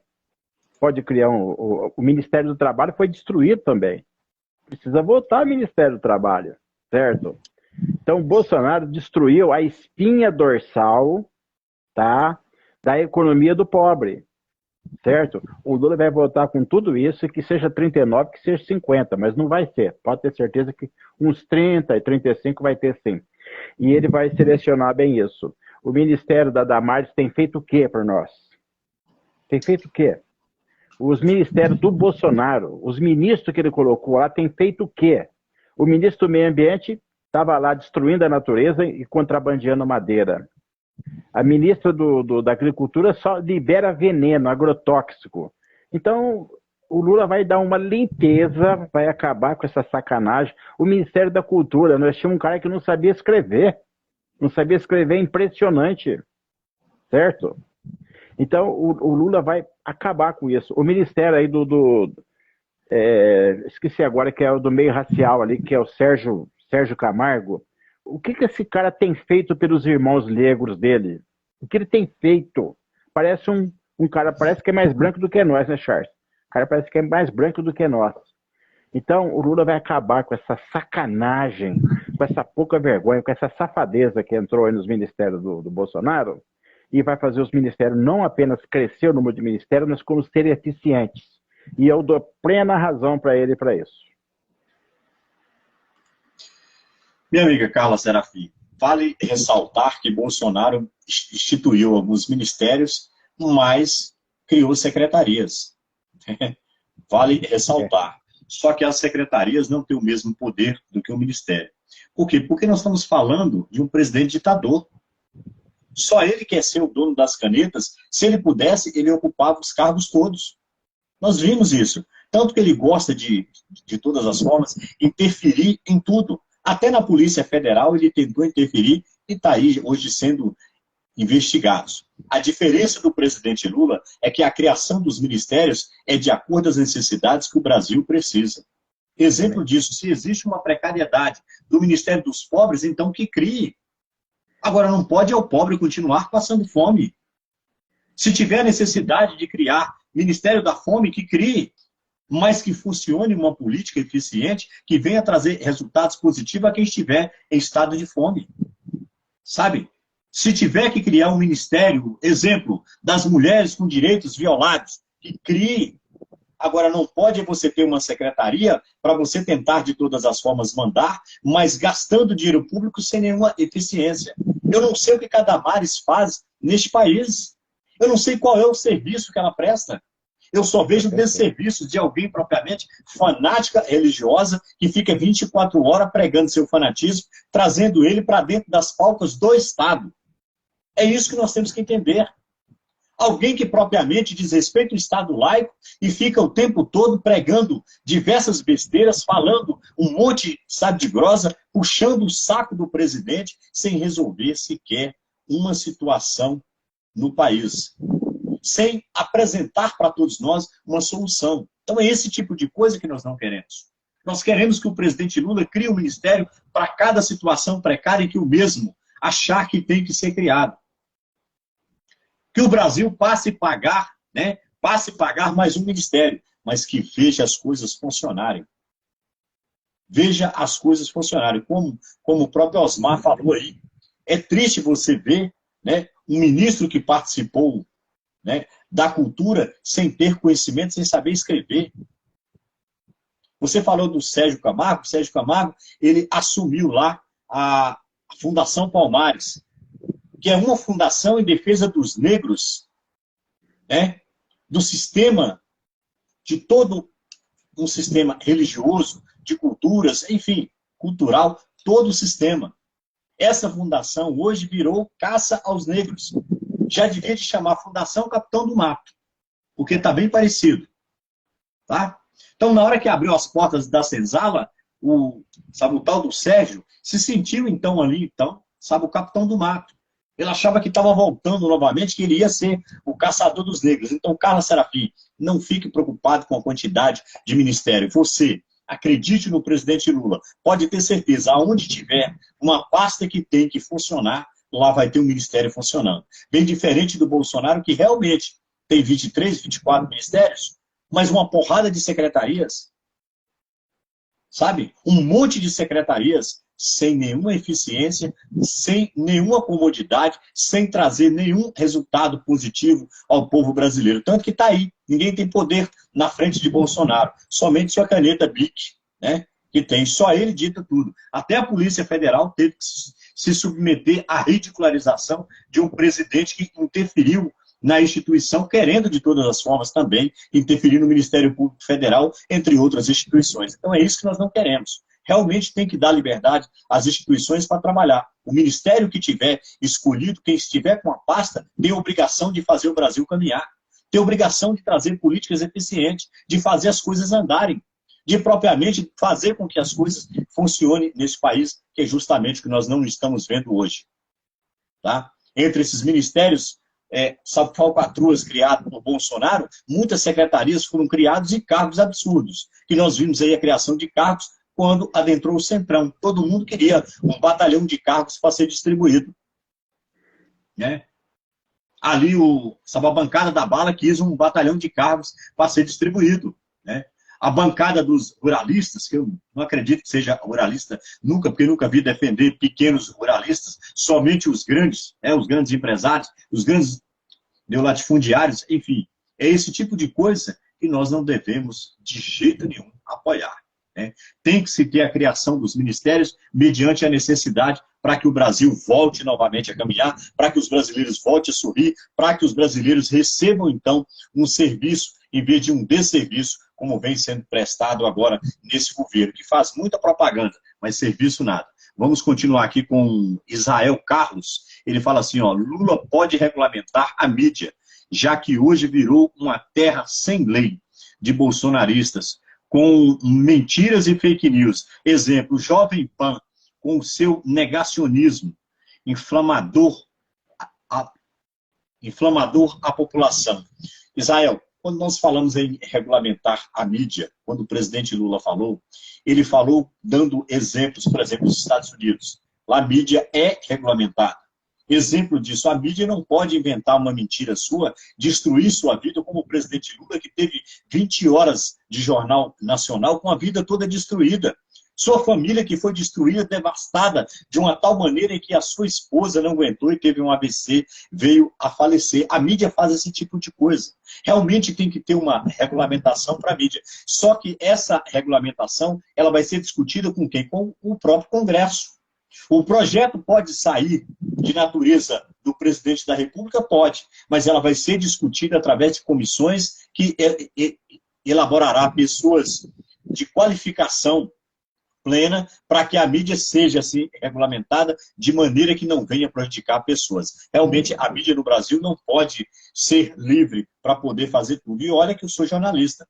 Pode criar o Ministério do Trabalho foi destruído também. Precisa voltar ao Ministério do Trabalho, certo? Então, o Bolsonaro destruiu a espinha dorsal, tá, da economia do pobre, certo? O Lula vai voltar com tudo isso, que seja 39, que seja 50, mas não vai ser. Pode ter certeza que uns 30 e 35 vai ter sim. E ele vai selecionar bem isso. O Ministério da Damares tem feito o quê para nós? Tem feito o quê? Os ministérios do Bolsonaro, os ministros que ele colocou lá, têm feito o quê? O ministro do Meio Ambiente estava lá destruindo a natureza e contrabandeando madeira. A ministra da Agricultura só libera veneno, agrotóxico. Então, o Lula vai dar uma limpeza, vai acabar com essa sacanagem. O Ministério da Cultura, nós tínhamos um cara que não sabia escrever. Não sabia escrever, impressionante. Certo? Então, o Lula vai acabar com isso. O ministério aí esqueci agora, que é o do meio racial ali, que é o Sérgio Camargo. O que esse cara tem feito pelos irmãos negros dele? O que ele tem feito? Parece um cara, parece que é mais branco do que nós, né, Charles? O cara parece que é mais branco do que nós. Então, o Lula vai acabar com essa sacanagem, com essa pouca vergonha, com essa safadeza que entrou aí nos ministérios do Bolsonaro, e vai fazer os ministérios não apenas crescer o número de ministérios, mas como serem eficientes. E eu dou plena razão para ele para isso. Minha amiga Carla Serafim, Vale ressaltar que Bolsonaro instituiu alguns ministérios, mas criou secretarias. Vale ressaltar. Só que as secretarias não têm o mesmo poder do que o ministério. Por quê? Porque nós estamos falando de um presidente ditador. Só ele quer ser o dono das canetas. Se ele pudesse, ele ocupava os cargos todos. Nós vimos isso. Tanto que ele gosta de todas as formas, interferir em tudo. Até na Polícia Federal ele tentou interferir e está aí hoje sendo investigado. A diferença do presidente Lula é que a criação dos ministérios é de acordo com as necessidades que o Brasil precisa. Exemplo disso, se existe uma precariedade do Ministério dos Pobres, então que crie. Agora, não pode o pobre continuar passando fome. Se tiver necessidade de criar Ministério da Fome, que crie, mas que funcione uma política eficiente que venha trazer resultados positivos a quem estiver em estado de fome. Sabe? Se tiver que criar um ministério, exemplo, das mulheres com direitos violados, que crie. Agora, não pode você ter uma secretaria para você tentar de todas as formas mandar, mas gastando dinheiro público sem nenhuma eficiência. Eu não sei o que cada Damares faz neste país. Eu não sei qual é o serviço que ela presta. Eu só vejo desserviços de alguém propriamente fanática religiosa que fica 24 horas pregando seu fanatismo, trazendo ele para dentro das pautas do Estado. É isso que nós temos que entender. Alguém que propriamente desrespeita o Estado laico e fica o tempo todo pregando diversas besteiras, falando um monte, sabe, de grosa, puxando o saco do presidente sem resolver sequer uma situação no país, sem apresentar para todos nós uma solução. Então é esse tipo de coisa que nós não queremos. Nós queremos que o presidente Lula crie um ministério para cada situação precária que o mesmo achar que tem que ser criado. Que o Brasil passe a pagar, né? Passe a pagar mais um ministério, mas que veja as coisas funcionarem. Veja as coisas funcionarem, como o próprio Osmar falou aí. É triste você ver, né, um ministro que participou, né, da cultura sem ter conhecimento, sem saber escrever. Você falou do Sérgio Camargo. O Sérgio Camargo, ele assumiu lá a Fundação Palmares, que é uma fundação em defesa dos negros, né, do sistema, de todo um sistema religioso, de culturas, enfim, cultural, todo o sistema. Essa fundação hoje virou caça aos negros. Já devia de chamar Fundação Capitão do Mato, porque está bem parecido. Tá? Então, na hora que abriu as portas da senzala, o tal do Sérgio se sentiu, então, ali, sabe, o Capitão do Mato. Ele achava que estava voltando novamente, que ele ia ser o caçador dos negros. Então, Carla Serafim, não fique preocupado com a quantidade de ministério. Você, acredite no presidente Lula. Pode ter certeza, aonde tiver uma pasta que tem que funcionar, lá vai ter um ministério funcionando. Bem diferente do Bolsonaro, que realmente tem 23, 24 ministérios, mas uma porrada de secretarias. Sabe? Um monte de secretarias sem nenhuma eficiência, sem nenhuma comodidade, sem trazer nenhum resultado positivo ao povo brasileiro. Tanto que está aí, ninguém tem poder na frente de Bolsonaro, somente sua caneta BIC, né, que tem, só ele dita tudo. Até a Polícia Federal teve que se submeter à ridicularização de um presidente que interferiu na instituição, querendo de todas as formas também interferir no Ministério Público Federal, entre outras instituições. Então é isso que nós não queremos. Realmente tem que dar liberdade às instituições para trabalhar. O ministério que tiver escolhido, quem estiver com a pasta, tem a obrigação de fazer o Brasil caminhar. Tem a obrigação de trazer políticas eficientes, de fazer as coisas andarem, de propriamente fazer com que as coisas funcionem nesse país, que é justamente o que nós não estamos vendo hoje. Tá? Entre esses ministérios, falcatruas criadas por Bolsonaro, muitas secretarias foram criadas e cargos absurdos. Que nós vimos aí a criação de cargos quando adentrou o Centrão. Todo mundo queria um batalhão de cargos para ser distribuído. Né? Ali, a bancada da bala quis um batalhão de cargos para ser distribuído. Né? A bancada dos ruralistas, que eu não acredito que seja ruralista nunca, porque nunca vi defender pequenos ruralistas, somente os grandes empresários, os grandes neolatifundiários, enfim. É esse tipo de coisa que nós não devemos, de jeito nenhum, apoiar. né? Tem que se ter a criação dos ministérios mediante a necessidade para que o Brasil volte novamente a caminhar, para que os brasileiros voltem a sorrir, para que os brasileiros recebam, então, um serviço em vez de um desserviço, como vem sendo prestado agora nesse governo, que faz muita propaganda, mas serviço nada. Vamos continuar aqui com Israel Carlos. Ele fala assim, ó, Lula pode regulamentar a mídia, já que hoje virou uma terra sem lei de bolsonaristas, com mentiras e fake news. Exemplo, Jovem Pan, com o seu negacionismo inflamador à população. Israel, quando nós falamos em regulamentar a mídia, quando o presidente Lula falou, ele falou dando exemplos, por exemplo, dos Estados Unidos. Lá a mídia é regulamentada. Exemplo disso, a mídia não pode inventar uma mentira sua, destruir sua vida, como o presidente Lula, que teve 20 horas de jornal nacional com a vida toda destruída. Sua família que foi destruída, devastada, de uma tal maneira em que a sua esposa não aguentou e teve um AVC, veio a falecer. A mídia faz esse tipo de coisa. Realmente tem que ter uma regulamentação para a mídia. Só que essa regulamentação, ela vai ser discutida com quem? Com o próprio Congresso. O projeto pode sair de natureza do presidente da República? Pode, mas ela vai ser discutida através de comissões que elaborará pessoas de qualificação plena para que a mídia seja assim regulamentada de maneira que não venha prejudicar pessoas. Realmente, a mídia no Brasil não pode ser livre para poder fazer tudo. E olha que eu sou jornalista.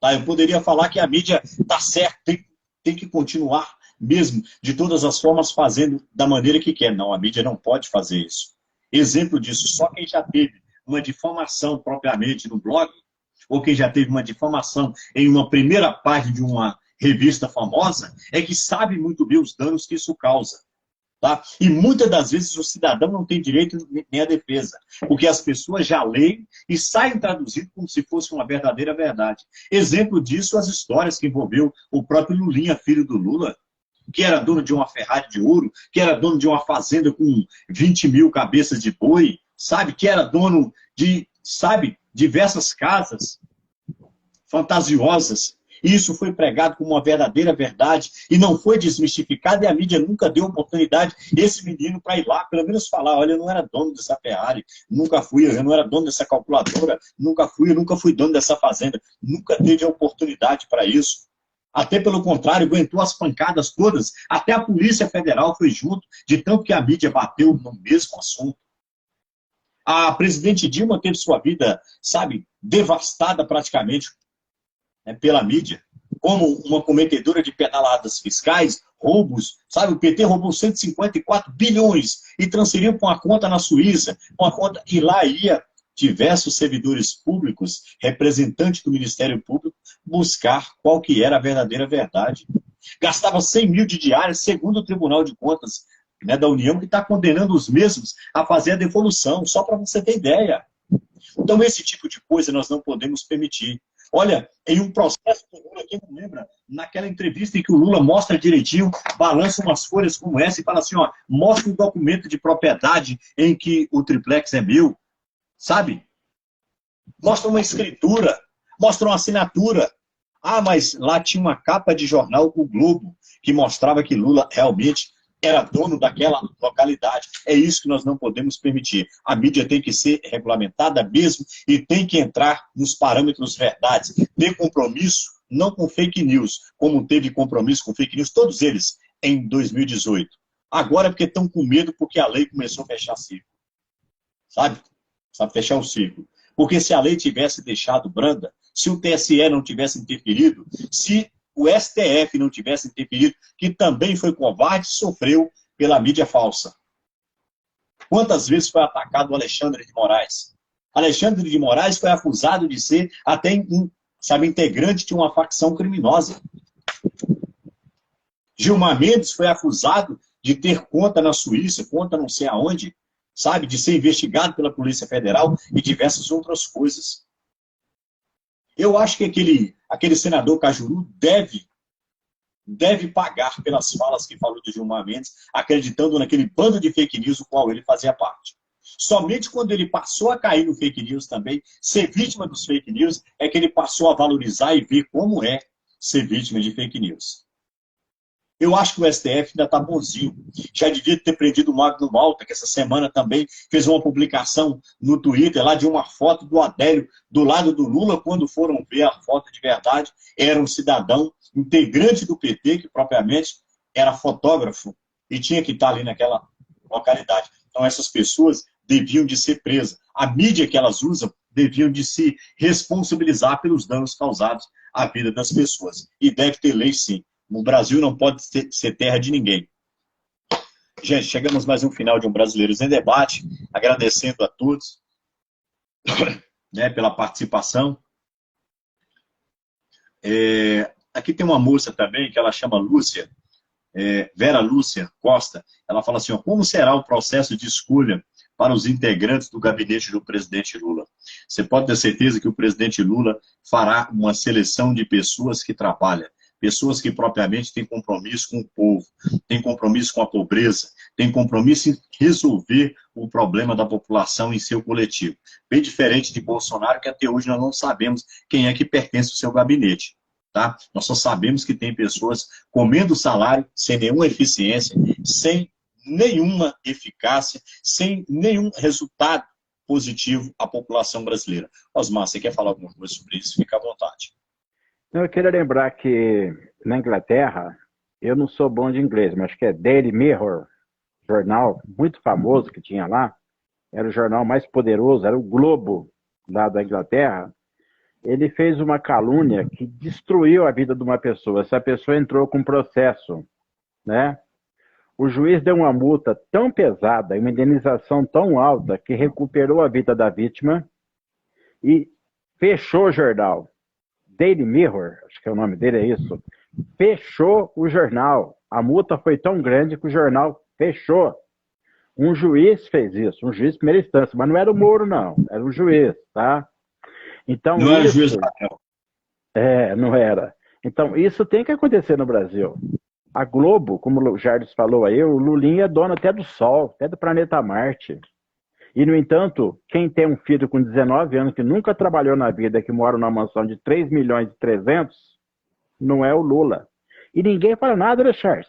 Tá? Eu poderia falar que a mídia está certa, tem que continuar mesmo, de todas as formas, fazendo da maneira que quer. Não, a mídia não pode fazer isso. Exemplo disso, só quem já teve uma difamação propriamente no blog, ou quem já teve uma difamação em uma primeira página de uma revista famosa, é que sabe muito bem os danos que isso causa. Tá? E muitas das vezes o cidadão não tem direito nem à defesa, porque as pessoas já leem e saem traduzindo como se fosse uma verdadeira verdade. Exemplo disso, as histórias que envolveu o próprio Lulinha, filho do Lula, que era dono de uma Ferrari de ouro, que era dono de uma fazenda com 20 mil cabeças de boi, sabe? Que era dono de, sabe, diversas casas fantasiosas. Isso foi pregado como uma verdadeira verdade e não foi desmistificado, e a mídia nunca deu oportunidade esse menino para ir lá, pelo menos falar, olha, eu não era dono dessa Ferrari, nunca fui, eu não era dono dessa calculadora, nunca fui dono dessa fazenda. Nunca teve a oportunidade para isso. Até pelo contrário, aguentou as pancadas todas, até a Polícia Federal foi junto, de tanto que a mídia bateu no mesmo assunto. A presidente Dilma teve sua vida, sabe, devastada praticamente, né, pela mídia, como uma cometedora de pedaladas fiscais, roubos, sabe, o PT roubou 154 bilhões e transferiu para uma conta na Suíça, uma conta, e lá ia diversos servidores públicos, representantes do Ministério Público, buscar qual que era a verdadeira verdade. Gastava 100 mil de diária, segundo o Tribunal de Contas, né, da União, que está condenando os mesmos a fazer a devolução, só para você ter ideia. Então, esse tipo de coisa nós não podemos permitir. Olha, em um processo do Lula, quem não lembra, naquela entrevista em que o Lula mostra direitinho, balança umas folhas como essa e fala assim, ó, mostra um documento de propriedade em que o triplex é meu, sabe? Mostra uma escritura, mostra uma assinatura. Ah, mas lá tinha uma capa de jornal, o Globo, que mostrava que Lula realmente era dono daquela localidade. É isso que nós não podemos permitir. A mídia tem que ser regulamentada mesmo e tem que entrar nos parâmetros verdades. Ter compromisso, não com fake news, como teve compromisso com fake news, todos eles, em 2018. Agora porque estão com medo porque a lei começou a fechar ciclo. Sabe? Sabe, fechar o ciclo. Porque se a lei tivesse deixado branda, se o TSE não tivesse interferido, se o STF não tivesse interferido, que também foi covarde, sofreu pela mídia falsa. Quantas vezes foi atacado o Alexandre de Moraes? Alexandre de Moraes foi acusado de ser até, sabe, integrante de uma facção criminosa. Gilmar Mendes foi acusado de ter conta na Suíça, conta não sei aonde, sabe, de ser investigado pela Polícia Federal e diversas outras coisas. Eu acho que aquele senador Cajuru deve pagar pelas falas que falou do Gilmar Mendes, acreditando naquele bando de fake news do qual ele fazia parte. Somente quando ele passou a cair no fake news também, ser vítima dos fake news, é que ele passou a valorizar e ver como é ser vítima de fake news. Eu acho que o STF ainda está bonzinho. Já devia ter prendido o Magno Malta, que essa semana também fez uma publicação no Twitter lá de uma foto do Adélio do lado do Lula. Quando foram ver a foto de verdade, era um cidadão integrante do PT, que propriamente era fotógrafo e tinha que estar ali naquela localidade. Então essas pessoas deviam de ser presas. A mídia que elas usam deviam de se responsabilizar pelos danos causados à vida das pessoas. E deve ter lei, sim. O Brasil não pode ser terra de ninguém. Gente, chegamos mais um final de um Brasileiros em Debate, agradecendo a todos, né, pela participação. Aqui tem uma moça também, que ela chama Lúcia, Vera Lúcia Costa. Ela fala assim, ó, como será o processo de escolha para os integrantes do gabinete do presidente Lula? Você pode ter certeza que o presidente Lula fará uma seleção de pessoas que trabalham. Pessoas que propriamente têm compromisso com o povo, têm compromisso com a pobreza, têm compromisso em resolver o problema da população em seu coletivo. Bem diferente de Bolsonaro, que até hoje nós não sabemos quem é que pertence ao seu gabinete. Tá? Nós só sabemos que tem pessoas comendo salário, sem nenhuma eficiência, sem nenhuma eficácia, sem nenhum resultado positivo à população brasileira. Osmar, você quer falar alguma coisa sobre isso? Fica à vontade. Eu queria lembrar que na Inglaterra, eu não sou bom de inglês, mas acho que é Daily Mirror, jornal muito famoso que tinha lá, era o jornal mais poderoso, era o Globo lá da Inglaterra. Ele fez uma calúnia que destruiu a vida de uma pessoa. Essa pessoa entrou com processo, né? O juiz deu uma multa tão pesada, uma indenização tão alta, que recuperou a vida da vítima e fechou o jornal. Daily Mirror, acho que é o nome dele, é isso. Fechou o jornal. A multa foi tão grande que o jornal fechou. Um juiz fez isso, um juiz de primeira instância, mas não era o Moro, não. Era um juiz, tá? Então, não era o juiz Raquel. Não era. Então, isso tem que acontecer no Brasil. A Globo, como o Jardim falou aí, o Lulinha é dono até do Sol, até do planeta Marte. E, no entanto, quem tem um filho com 19 anos que nunca trabalhou na vida, que mora numa mansão de 3 milhões e 300, não é o Lula. E ninguém fala nada, né, Charles?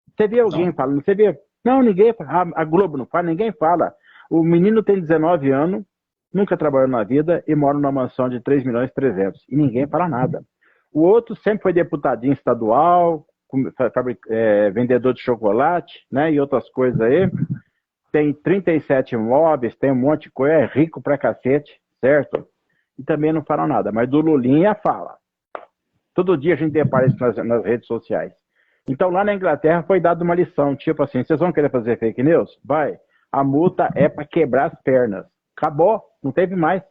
Você vê alguém falando? Você vê? Não, ninguém fala. A Globo não fala, ninguém fala. O menino tem 19 anos, nunca trabalhou na vida e mora numa mansão de 3 milhões e 300. E ninguém fala nada. O outro sempre foi deputadinho estadual, vendedor de chocolate, né, e outras coisas aí. Tem 37 imóveis, tem um monte de coisa, é rico pra cacete, certo? E também não fala nada, mas do Lulinha fala. Todo dia a gente depara isso nas redes sociais. Então lá na Inglaterra foi dada uma lição, tipo assim, vocês vão querer fazer fake news? Vai. A multa é para quebrar as pernas. Acabou, não teve mais.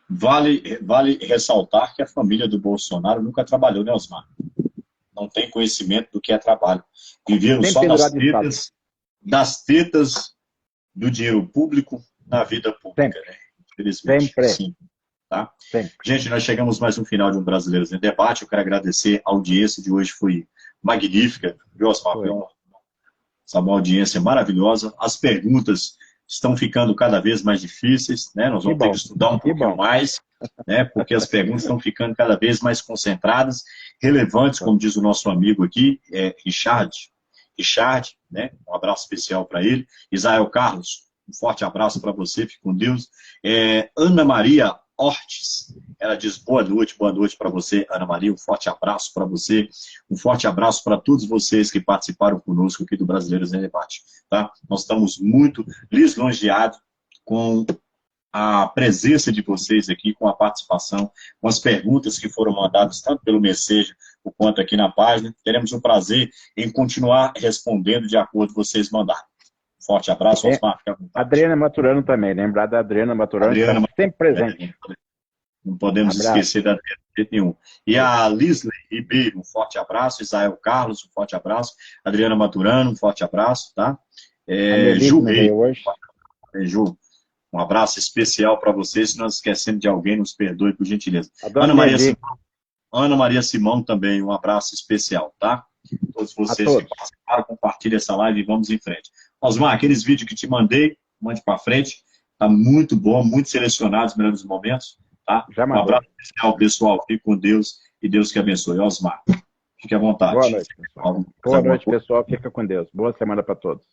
Vale ressaltar que a família do Bolsonaro nunca trabalhou, né, Osmar? Não tem conhecimento do que é trabalho. Viveram só das tetas do dinheiro público na vida pública, sempre, né? Infelizmente. Sempre. Sim, tá? Sempre. Gente, nós chegamos mais um final de um Brasileiros em Debate. Eu quero agradecer a audiência de hoje, foi magnífica. Viu, Osmar? Foi uma audiência maravilhosa. As perguntas estão ficando cada vez mais difíceis, né? Nós vamos ter que estudar um pouquinho mais, né? Porque as perguntas estão ficando cada vez mais concentradas, relevantes, como diz o nosso amigo aqui, Richard, né? Um abraço especial para ele. Israel Carlos, um forte abraço para você, fique com Deus. Ana Maria Ortiz, ela diz boa noite para você, Ana Maria, um forte abraço para você, um forte abraço para todos vocês que participaram conosco aqui do Brasileiros em Debate, tá? Nós estamos muito lisonjeados com a presença de vocês aqui, com a participação, com as perguntas que foram mandadas, tanto pelo Messenger quanto aqui na página. Teremos um prazer em continuar respondendo de acordo com vocês mandarem. Forte abraço, Osmar, fica à vontade. Adriana Maturano também, lembrar da Adriana Maturano, que está sempre presente. Não podemos esquecer da Adriana de jeito nenhum. E a Lisley Ribeiro, um forte abraço. Israel Carlos, um forte abraço. Adriana Maturano, um forte abraço, tá? Ju Rei, Ju, um abraço especial para vocês. Se nós esquecemos de alguém, nos perdoe, por gentileza. Ana Maria Simão também, um abraço especial, tá? Todos vocês que participaram, compartilhem essa live e vamos em frente. Osmar, aqueles vídeos que te mandei, mande para frente. Tá muito bom, muito selecionado os melhores momentos, tá? Um abraço especial, pessoal. Fique com Deus e Deus que abençoe. Osmar, fique à vontade. Boa noite, pessoal. Boa noite, pessoal. Fica com Deus. Boa semana para todos.